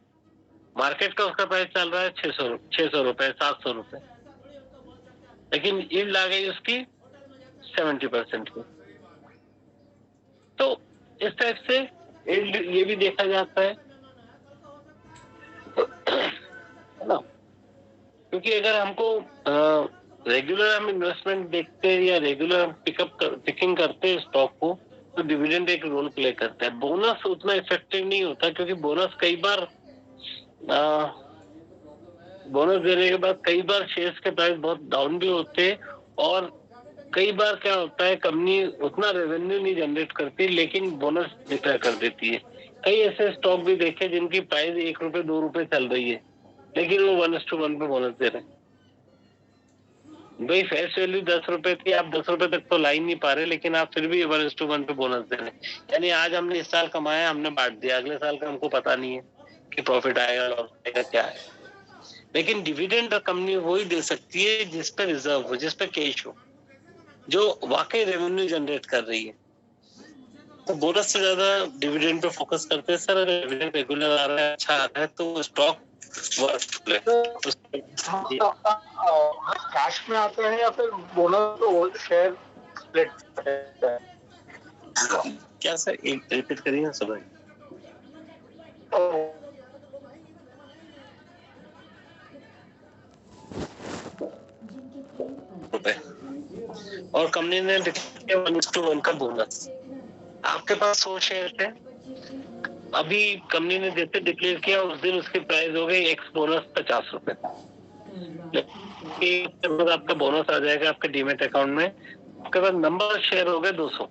मार्केट का उसका प्राइस चल रहा है 600 रुपए 700 रुपए, लेकिन यील्ड आ गई उसकी 70% की। तो इस टाइप से यील्ड ये भी देखा जाता है ना। क्योंकि अगर हमको रेगुलर हम इन्वेस्टमेंट देखते हैं या रेगुलर हम पिकिंग करते हैं स्टॉक को, तो डिविडेंड एक रोल प्ले करता है। बोनस उतना इफेक्टिव नहीं होता, क्योंकि बोनस कई बार बोनस देने के बाद कई बार शेयर्स के प्राइस बहुत डाउन भी होते हैं, और कई बार क्या होता है कंपनी उतना रेवेन्यू नहीं जनरेट करती लेकिन बोनस डिक्लेयर कर देती है। कई ऐसे स्टॉक भी देखे जिनकी प्राइस 1 रुपए 2 रुपए चल रही है, लेकिन वो 1:1 पे बोनस दे रहे हैं। भाई फेस वैल्यू 10 रुपए थी, आप 10 रुपए तक तो ला ही नहीं पा रहे, लेकिन आप फिर भी 1:1 पे बोनस दे रहे हैं। यानी आज हमने इस साल कमाया, हमने बांट दिया, अगले साल का हमको पता नहीं है कि प्रॉफिट आएगा लॉस आएगा क्या है। लेकिन डिविडेंड कंपनी वही दे सकती है जिस पे रिजर्व हो, जिस पे कैश हो, जो वाकई रेवेन्यू जनरेट कर रही है। तो बोनस से ज्यादा डिविडेंड पे फोकस करते हैं सर। अगर डिविडेंड रेगुलर आ रहा है, अच्छा आ रहा है, तो स्टॉक कैश में आता है या फिर बोनस तो शेयर स्प्लिट? क्या सर, एक रिपीट करिए सब रुपए, और कंपनी ने 1:1 का बोनस। आपके पास 100 शेयर थे, अभी कंपनी ने जैसे डिक्लेयर किया उस दिन उसकी प्राइस हो गई एक्स बोनस 50 रुपए। आपका बोनस आ जाएगा आपके डीमेट अकाउंट में, आपके पास नंबर शेयर हो गए 200,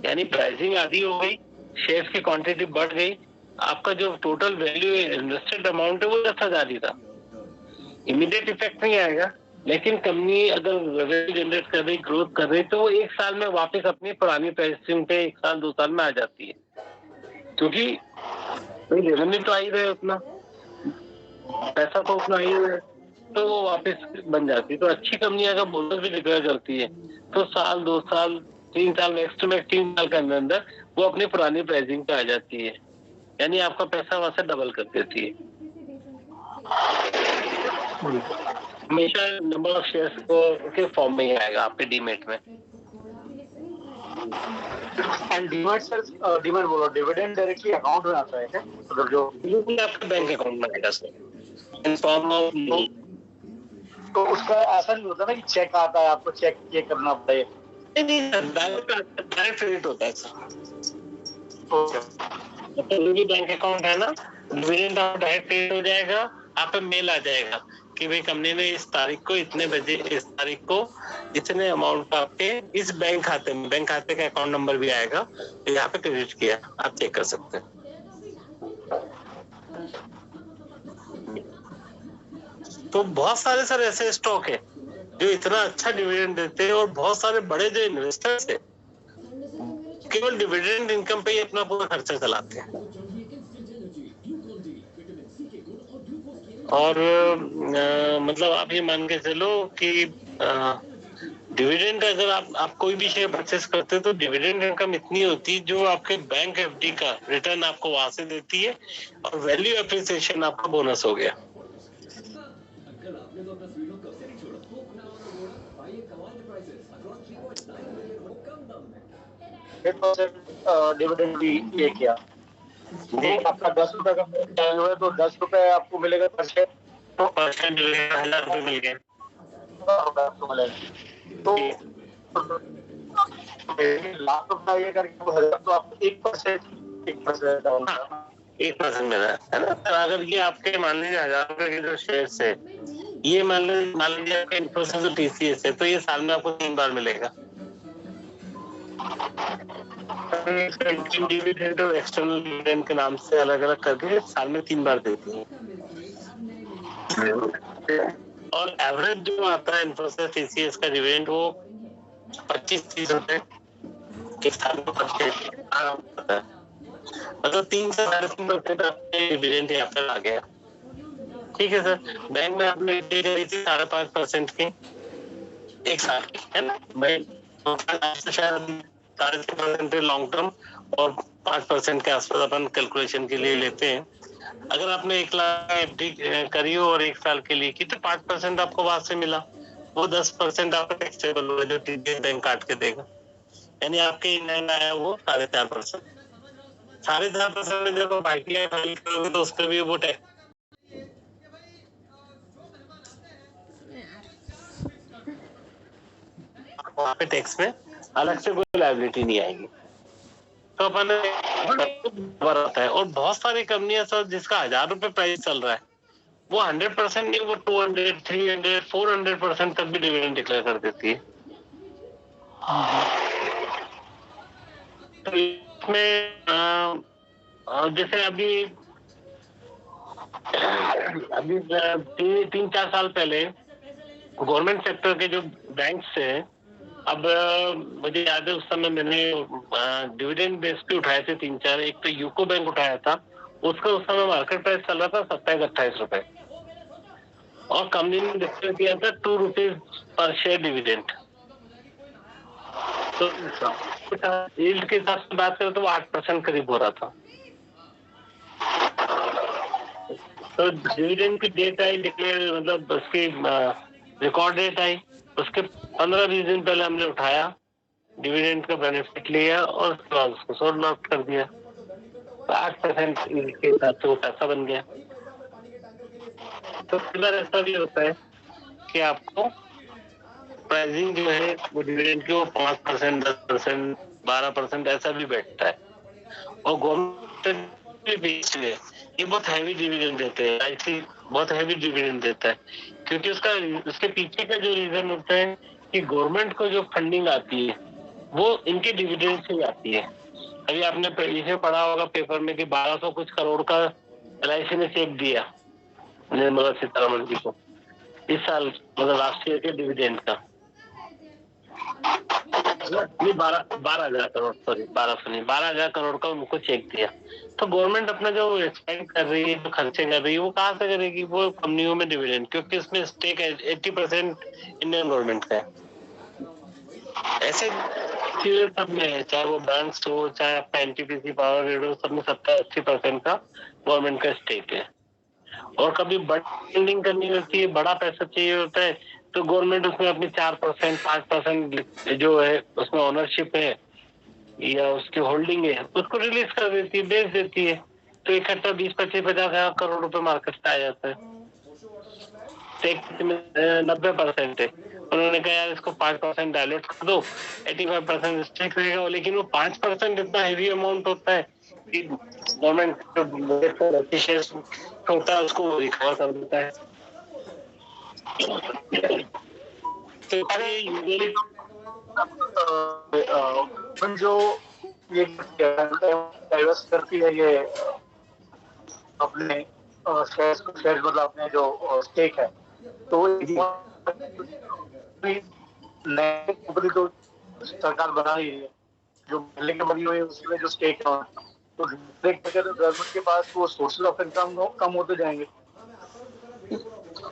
यानी प्राइसिंग आधी हो गई, शेयर्स की क्वांटिटी बढ़ गई, आपका जो टोटल वैल्यू इन्वेस्टेड अमाउंट है वो 10,000 ही था। इमीडिएट इफेक्ट नहीं आएगा, लेकिन कंपनी अगर रेवेन्यू जनरेट कर रही, ग्रोथ कर रही, तो वो 1 साल में वापस अपनी पुरानी प्राइसिंग पे 1 साल 2 साल में आ जाती है, क्योंकि रेवेन्यू तो आ ही रहे, उतना पैसा तो उतना ही है, तो वो वापस बन जाती है। तो अच्छी कंपनी अगर बोनस भी डिक्लेयर करती है तो साल 2 साल 3 साल नेक्स्ट टू नेक्स्ट 3 साल के अंदर वो अपनी पुरानी प्राइसिंग पे आ जाती है, यानी आपका पैसा वहां से डबल कर देती है। हमेशा नंबर ऑफ शेयर्स को के फॉर्म में ही आएगा आपके डीमेट में। एंड डीमेट सर, डीमेट बोलो, डिविडेंड डायरेक्टली अकाउंट में आता है क्या? मतलब जो बिल्कुल आपके बैंक अकाउंट में आएगा सर, इन फॉर्म ऑफ। तो उसका ऐसा नहीं होता ना कि चेक आता है, आपको चेक ये करना पड़ेगा? नहीं सर, डायरेक्ट क्रेडिट होता है सर। ओके, मतलब जो बैंक अकाउंट है ना, डिविडेंड डायरेक्ट क्रेडिट हो जाएगा, आप पे मेल आ जाएगा कि भाई कंपनी ने इस तारीख को इतने बजे, इस तारीख को इतने अमाउंट का आपके इस बैंक खाते में, बैंक खाते का अकाउंट नंबर भी आएगा, तो यहाँ पे क्रेडिट किया, आप चेक कर सकते हैं। तो बहुत सारे सर ऐसे स्टॉक है जो इतना अच्छा डिविडेंड देते हैं, और बहुत सारे बड़े जो इन्वेस्टर्स है केवल डिविडेंड इनकम पे ही अपना पूरा खर्चा चलाते हैं। और मतलब आप ये मान के चलो कि डिविडेंड अगर आप कोई भी शेयर परचेस करते हो तो डिविडेंड इनकम इतनी होती है जो आपके बैंक एफडी का रिटर्न आपको वहां से देती है, और वैल्यू एप्रिसिएशन आपका बोनस हो गया। डिविडेंड भी ये किया, आपका 10 रुपए का चार्ज हुआ तो 10 रुपए आपको मिलेगा पर शेयर, तो परसेंट मिलेगा, 1000 रुपये मिल गए आपको मिलेगा। तो लाख रुपया ये करके 1000 तो आपको 1% हाँ, 1% मिला है ना। तो अगर ये आपके मान लीजिए 1000 रुपए के जो शेयर है, ये मान लीजिए आपका इन्फोसिस और टीसीएस है, तो ये साल में आपको 3 बार मिलेगा। डिविडेंड और एक्सटर्नल डिविडेंड के नाम से अलग अलग करके साल में 3 बार देती है। और एवरेज जो आता है इन्फोसिस टीसीएस का डिविडेंड वो 25-30 रुपए के साल में आता है, मतलब 3 से 3.5% आपके डिविडेंड यहाँ पर आ गया। ठीक है सर, बैंक में आपने पे करी थी 5.5% की एक साल की, है ना भाई, शायद 3.5% लॉन्ग टर्म और 5% के आसपास अपन कैलकुलेशन के लिए लेते हैं। अगर आपने 1 लाख एफडी करी हो और 1 साल के लिए की तो 5% आपको वहां से मिला, वो 10% आपका टैक्सेबल होगा जो टीडीएस बैंक काट के देगा, यानी आपके इनलैंड आया वो 4.5%। 4.5% में जब आप आईटीआई फाइल करोगे तो उस पर भी वो टैक्स, वहाँ पे टैक्स में अलग से कोई लायबिलिटी नहीं आएगी। तो अपन आता है। और बहुत सारी कंपनियां सर जिसका 1000 रुपए प्राइस चल रहा है वो 100% नहीं, वो 200, 300, 400% तक भी डिविडेंड डिक्लेयर कर देती है। तो इसमें जैसे अभी 3-4 साल पहले गवर्नमेंट सेक्टर के जो बैंक्स हैं, अब मुझे याद है उस समय मैंने डिविडेंड बेस पे उठाए थे 3-4। एक तो यूको बैंक उठाया था, उसका उस समय मार्केट प्राइस चल रहा था 27-28 रुपए, और कंपनी ने डिक्लेयर किया था 2 रुपीज पर शेयर डिविडेंड। तो यील्ड के हिसाब से बात करें तो 8% करीब हो रहा था। तो डिविडेंड की डेट आई डिक्लेयर, मतलब उसकी रिकॉर्ड डेट आई, उसके 15-20 दिन पहले हमने उठाया, डिविडेंड का बेनिफिट लिया और उसके बाद उसको सोल्ड आउट कर दिया। 8% के हिसाब से वो पैसा बन गया। तो कई बार ऐसा भी होता है कि आपको प्राइसिंग जो है वो डिविडेंड की वो 5%, 10%, 12% ऐसा भी बैठता है। और गवर्नमेंट बीच में ये बहुत हैवी डिविडेंड देते हैं, ऐसी बहुत हैवी डिविडेंड देता है, क्योंकि उसके पीछे का जो रीजन होता है कि गवर्नमेंट को जो फंडिंग आती है वो इनके डिविडेंड से आती है। अभी आपने इसे पढ़ा होगा पेपर में कि 1200 कुछ करोड़ का एलआईसी ने चेक दिया निर्मला सीतारमण जी को इस साल, मतलब लास्ट ईयर के डिविडेंड का। नहीं, 12,000 करोड़, सॉरी 1200 नहीं, 12,000 करोड़ का उनको चेक दिया। तो गवर्नमेंट अपना जो एक्सपेंड कर रही है, जो खर्चे कर रही है, वो कहाँ से करेगी? वो कंपनियों में डिविडेंड, क्योंकि इसमें स्टेक 80% इंडियन गवर्नमेंट का है। ऐसे चीजें सब में है, चाहे वो बैंक्स हो, चाहे आपका एनटीपीसी पावर ग्रिड हो, सब में 70-80% का गवर्नमेंट का स्टेक है। और कभी बड़ी फंडिंग करनी होती है, बड़ा पैसा चाहिए होता है, तो गवर्नमेंट उसमें अपनी 4%, 5% जो है उसमें ओनरशिप है या उसकी होल्डिंग है, उसको रिलीज कर देती है, बेच देती है। तो इकट्ठा 20-25-50 करोड़ रुपए मार्केट से आ जाता है। 90% है, उन्होंने कहा यार इसको 5% डायलूट कर दो, 85% स्टेक रहेगा, लेकिन वो 5% इतना हेवी अमाउंट होता है कि गवर्नमेंट होता है उसको रिकवर कर देता है। तो ये जो ये डाइवर्स करती है ये अपने शेयर मतलब अपने जो स्टेक है, तो नई कंपनी तो सरकार बना रही है, जो पहले की बनी हुई है उसमें जो स्टेक है, तो गवर्नमेंट के पास वो सोर्सेज ऑफ इनकम कम होते जाएंगे।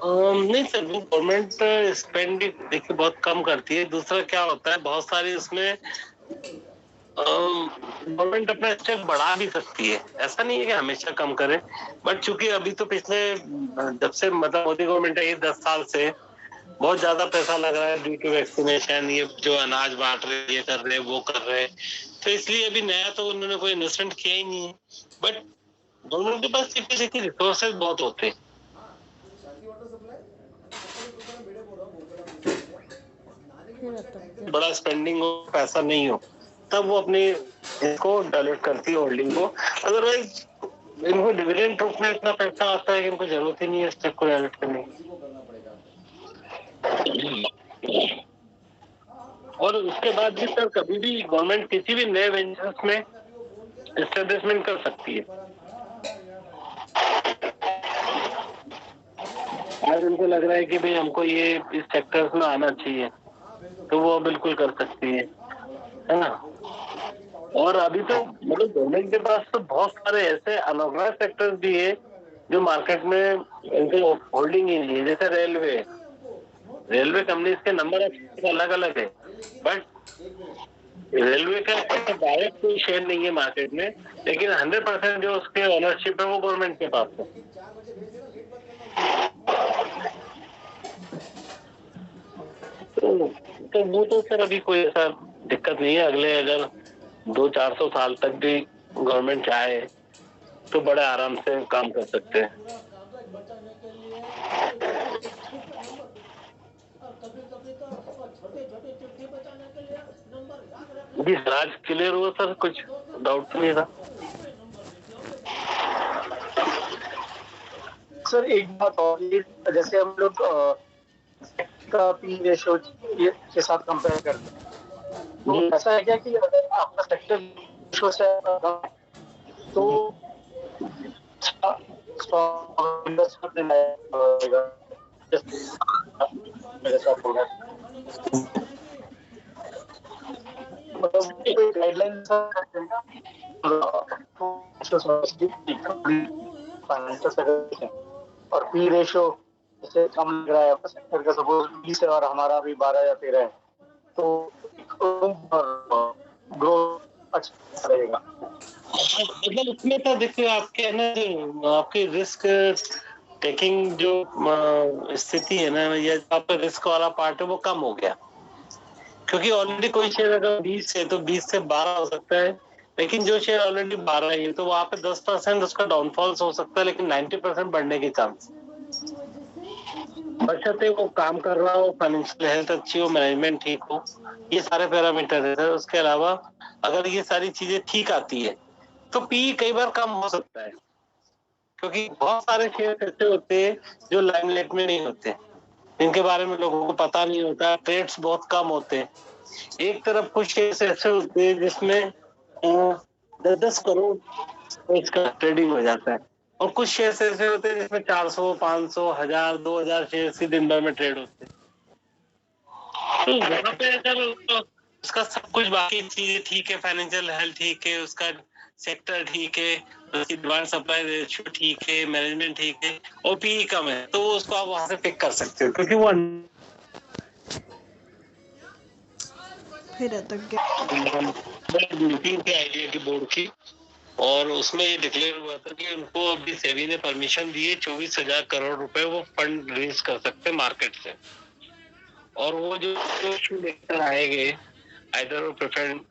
नहीं सर, वो गवर्नमेंट स्पेंड भी देखिए बहुत कम करती है। दूसरा क्या होता है, बहुत सारी उसमें गवर्नमेंट अपना स्टेप बढ़ा भी सकती है, ऐसा नहीं है कि हमेशा कम करे। बट चूंकि अभी तो पिछले जब से मतलब मोदी गवर्नमेंट है, ये 10 साल से बहुत ज्यादा पैसा लग रहा है ड्यू टू वैक्सीनेशन, ये जो अनाज बांट रहे, ये कर रहे, वो कर रहे, तो इसलिए अभी नया तो उन्होंने कोई इन्वेस्टमेंट किया ही नहीं है। बट गवर्नमेंट के पास देखिए रिसोर्सेज बहुत होते हैं, बड़ा स्पेंडिंग हो, पैसा नहीं हो, तब वो अपनी इसको डायलेट करती है होल्डिंग को। अदरवाइज इनको डिविडेंड रूप में इतना पैसा आता है कि इनको जरूरत ही नहीं है स्टेक को डायलेट करने की। और उसके बाद भी सर कभी भी गवर्नमेंट किसी भी नए वेंचर्स में एस्टेब्लिशमेंट कर सकती है। अगर उनको लग रहा है कि भाई हमको ये इस सेक्टर्स में आना चाहिए, तो वो बिल्कुल कर सकती है ना। और अभी तो मतलब गवर्नमेंट के पास तो बहुत सारे ऐसे अनऑर्गेनाइज्ड सेक्टर्स भी है जो मार्केट में इनको होल्डिंग ही नहीं है। जैसे रेलवे कंपनीज के नंबर अलग अलग है, बट रेलवे का डायरेक्ट कोई शेयर नहीं है मार्केट में, लेकिन 100% जो उसके ओनरशिप है वो गवर्नमेंट के पास है। तो वो तो सर अभी कोई ऐसा दिक्कत नहीं है। अगले अगर 200-400 साल तक भी गवर्नमेंट चाहे तो बड़े आराम से काम कर सकते हैं। जी राज क्लियर हुआ सर, कुछ डाउट नहीं था सर। एक बात और, जैसे हम लोग का पी रेशो के साथ कंपेयर करते हैं, तो ऐसा है क्या कि अगर आपका सेक्टर रेशो से तो मेरे साथ होगा, मतलब कोई गाइडलाइन और पी रेशो जैसे कम लग रहा है सेक्टर का, सपोज 20 है और हमारा भी 12 या 13 है, तो ग्रोथ अच्छा रहेगा। मतलब उसमें तो देखिए आपके है ना, आपकी रिस्क टेकिंग जो स्थिति है ना, या आपका रिस्क वाला पार्ट है वो कम हो गया, क्योंकि ऑलरेडी कोई शेयर अगर 20 है तो 20 से 12 हो सकता है, लेकिन जो शेयर ऑलरेडी 12 है तो वहां पे 10% उसका डाउनफॉल हो सकता है, लेकिन 90% बढ़ने के चांस, बशर्ते वो काम कर रहा हो, फाइनेंशियल हेल्थ अच्छी हो, मैनेजमेंट ठीक हो, ये सारे पैरामीटर है। उसके अलावा अगर ये सारी चीजें ठीक आती है तो पी कई बार कम हो सकता है, क्योंकि बहुत सारे शेयर ऐसे होते हैं जो लाइमलाइट में नहीं होते, इनके बारे में लोगों को पता नहीं होता, ट्रेड्स बहुत कम होते हैं। एक तरफ कुछ शेयर ऐसे होते हैं जिसमें 10-10 करोड़ इसका ट्रेडिंग हो जाता है, और कुछ शेयर ऐसे होते हैं जिसमें 400, 500, 1000, 2000 शेयर ही दिन भर में ट्रेड होते हैं। तो यहाँ पे अगर उसका सब कुछ बाकी चीजें ठीक है, फाइनेंशियल हेल्थ ठीक है, उसका सेक्टर ठीक है, उसकी डिमांड सप्लाई रेशियो ठीक है, मैनेजमेंट ठीक है, ओपी कम है, तो उसको आप वहां से पिक कर सकते हो, क्योंकि वो फिर अटक गया मीटिंग की आइडिया की बोर्ड की, और उसमें ये डिक्लेयर हुआ था कि उनको अभी सेबी ने परमिशन दी है 24,000 करोड़ रुपए वो फंड रेज कर सकते हैं मार्केट से, और वो जो इशू लेकर आएंगे, आइदर प्रेफरेंस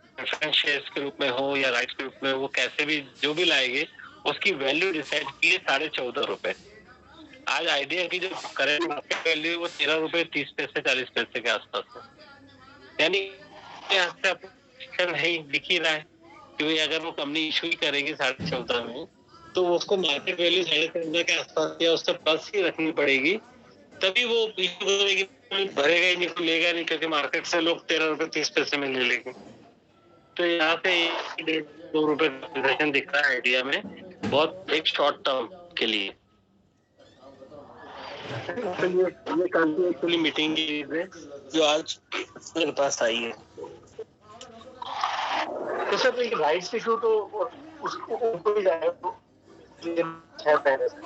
शेयर्स के रूप में हो या राइट्स के रूप में, वो कैसे भी जो भी लाएंगे उसकी वैल्यू डिसाइड की है 14.5 रुपए। आज आइडिया की जो करेंट मार्केट वैल्यू वो 13 रुपए 30 पैसे 40 पैसे के आसपास है, यानी यहाँ से आपको नहीं दिख ही रहा है कि अगर वो कंपनी इशू ही करेगी 14.5 में, तो उसको मार्केट वैल्यू 14.5 के आसपास या उससे प्लस ही रखनी पड़ेगी, तभी वो इशू करेगी। भरेगा ही नहीं, खुलेगा नहीं, क्योंकि मार्केट से लोग 13 रुपए 30 पैसे में ले लेंगे। तो यहाँ पे 1-2 रुपए का दिख रहा है आइडिया में, बहुत एक शॉर्ट टर्म के लिए। तो ये कंटिन्यूअसली मीटिंग है जो आज मेरे पास आई है। तो सर एक राइट्स इशू तो उसको उनको भी जाएगा, तो है पहले से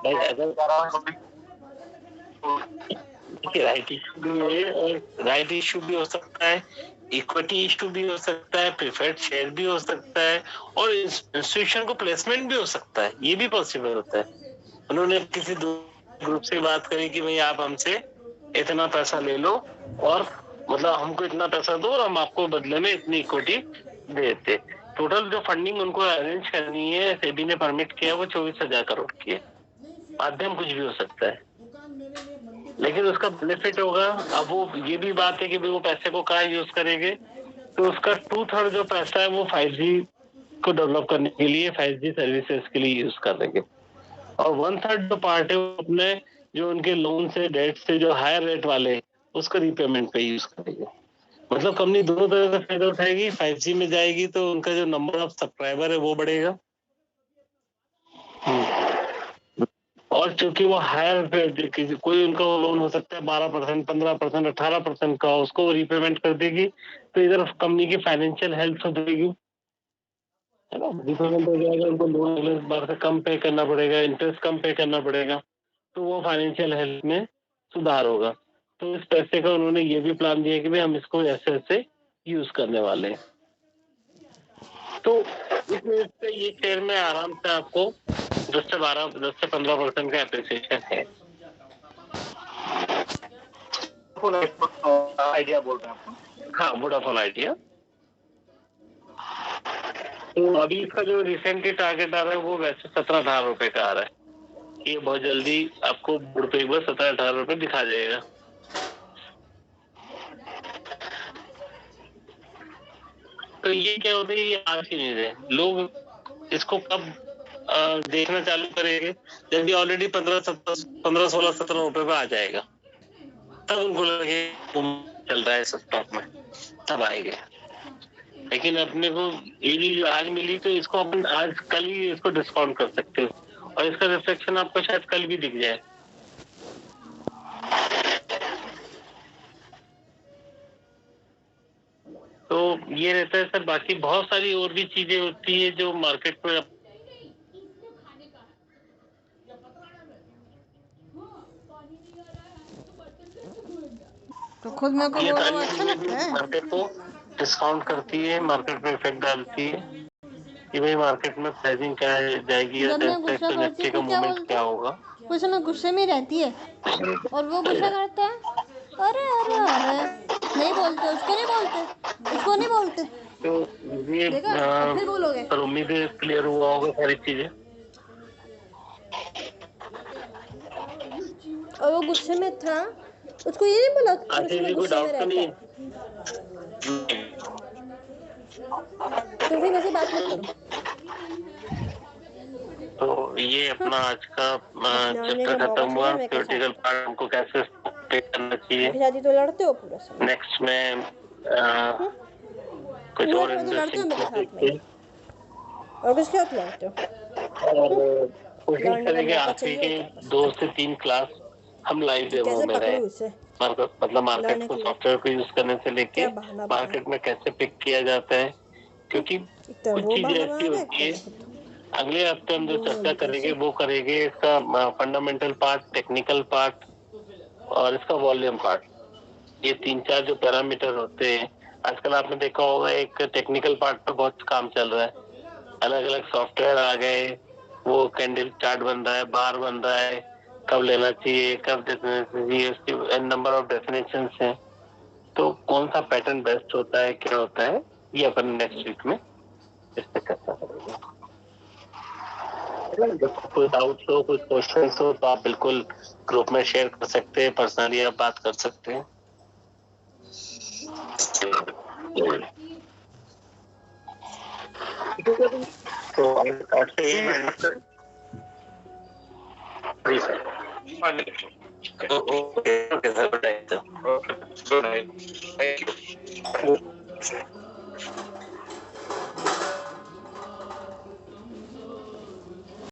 भाई अगर राइट इशू भी है और राइट इशू भी हो सकता है, इक्विटी इशू भी हो सकता है, प्रेफर्ड शेयर भी हो सकता है और इंस्टीट्यूशन को प्लेसमेंट भी हो सकता है, ये भी पॉसिबल होता है। उन्होंने किसी ग्रुप से बात करी कि भाई आप हमसे इतना पैसा ले लो और मतलब हमको इतना पैसा दो और हम आपको बदले में इतनी इक्विटी देते। टोटल जो फंडिंग उनको अरेंज करनी है सेबी ने परमिट किया वो 24,000 करोड़ की है। माध्यम कुछ भी हो सकता है, लेकिन उसका बेनिफिट होगा। अब वो ये भी बात है कि वो पैसे को कहाँ यूज करेंगे, तो उसका 2/3 जो पैसा है वो 5G को डेवलप करने के लिए, 5G सर्विसेज के लिए यूज कर देंगे और 1/3 जो पार्ट है वो अपने जो उनके लोन से डेट से जो हायर रेट वाले उसका रीपेमेंट पे यूज करेंगे। मतलब कंपनी दोनों तरह से फायदा उठाएगी। 5G में जाएगी तो उनका जो नंबर ऑफ सब्सक्राइबर है वो बढ़ेगा और चूंकि वो हायर कोई उनका लोन हो सकता है 12%, 15%, 18% का, उसको रीपेमेंट कर देगी तो इधर कंपनी की फाइनेंशियल हेल्थ सुधरेगी, है ना। रीपेमेंट हो जाएगा, उनको लोन अगले बार से कम पे करना पड़ेगा, इंटरेस्ट कम पे करना पड़ेगा, तो वो फाइनेंशियल हेल्थ में सुधार होगा। तो इस पैसे का उन्होंने ये भी प्लान दिया कि भाई हम इसको ऐसे ऐसे यूज करने वाले हैं। तो इसमें से ये शेयर में आराम से आपको 10 से 15% का एप्रिसिएशन है। आइडिया बोल रहे हैं आप? हाँ, वोडाफोन आइडिया। तो अभी इसका जो रिसेंटली टारगेट आ रहा है वो वैसे 17-18 रुपए का आ रहा है। ये बहुत जल्दी आपको बोर्ड पे 17-18 रुपए दिखा जाएगा। तो ये क्या होता है, ये आज की न्यूज है। लोग इसको कब देखना चालू करेंगे जब ये ऑलरेडी 15-16-17 रुपए पे आ जाएगा, तब उनको लगे चल रहा है स्टॉक में, तब आएंगे। लेकिन अपने को ये जो आज मिली तो इसको अपन आज कल ही इसको डिस्काउंट कर सकते हो और इसका रिफ्लेक्शन आपको शायद कल भी दिख जाए। तो ये रहता है सर। बाकी बहुत सारी और भी चीजें होती है जो मार्केट में तो खुद मेरे को बोलो अच्छा लगता है। मार्केट को डिस्काउंट करती है, मार्केट में इफेक्ट डालती है कि भाई मार्केट में प्राइसिंग क्या जाएगी या निफ्टी का मूवमेंट क्या होगा। वो समय गुस्से में रहती है और वो गुस्सा करता है, अरे अरे अरे नहीं बोलते, उसको नहीं बोलते, उसको नहीं बोलते। तो ये फिर बोलोगे पर उम्मीद है क्लियर हुआ होगा सारी चीजें। और वो गुस्से में था, उसको ये नहीं बोला कोई डाउट तो नहीं? तो फिर वैसे बात मत करो। तो ये अपना आज का चैप्टर खत्म हुआ। थ्योरेटिकल पार्ट हमको कैसे करना चाहिए, शादी तो लड़ते हो पूरा समय। नेक्स्ट में कुछ और इंटरेस्टिंग और किसके साथ लड़ते हो? और कोशिश करेंगे आखिरी के 2 से 3 क्लास हम लाइव डेमो में रहे। मतलब मार्केट को सॉफ्टवेयर को यूज करने से लेके मार्केट में कैसे पिक किया जाता है, क्योंकि कुछ चीजें ऐसी होती है। अगले हफ्ते हम जो चर्चा करेंगे वो करेंगे इसका फंडामेंटल पार्ट, टेक्निकल पार्ट और इसका वॉल्यूम पार्ट। ये 3-4 जो पैरामीटर होते हैं, आजकल आपने देखा होगा एक टेक्निकल पार्ट पर बहुत काम चल रहा है। अलग अलग सॉफ्टवेयर आ गए, वो कैंडल चार्ट बन रहा है, बार बन रहा है, कब लेना चाहिए, कब देना चाहिए, उसकी नंबर ऑफ डेफिनेशंस हैं। तो कौन सा पैटर्न बेस्ट होता है, क्या होता है, ये अपन नेक्स्ट वीक में इस पे चर्चा करेंगे। कोई डाउट हो, कोई क्वेश्चन हो तो आप बिल्कुल ग्रुप में शेयर कर सकते हैं, पर्सनली आप बात कर सकते हैं। तो okay sir, good night. Good night. Thank you.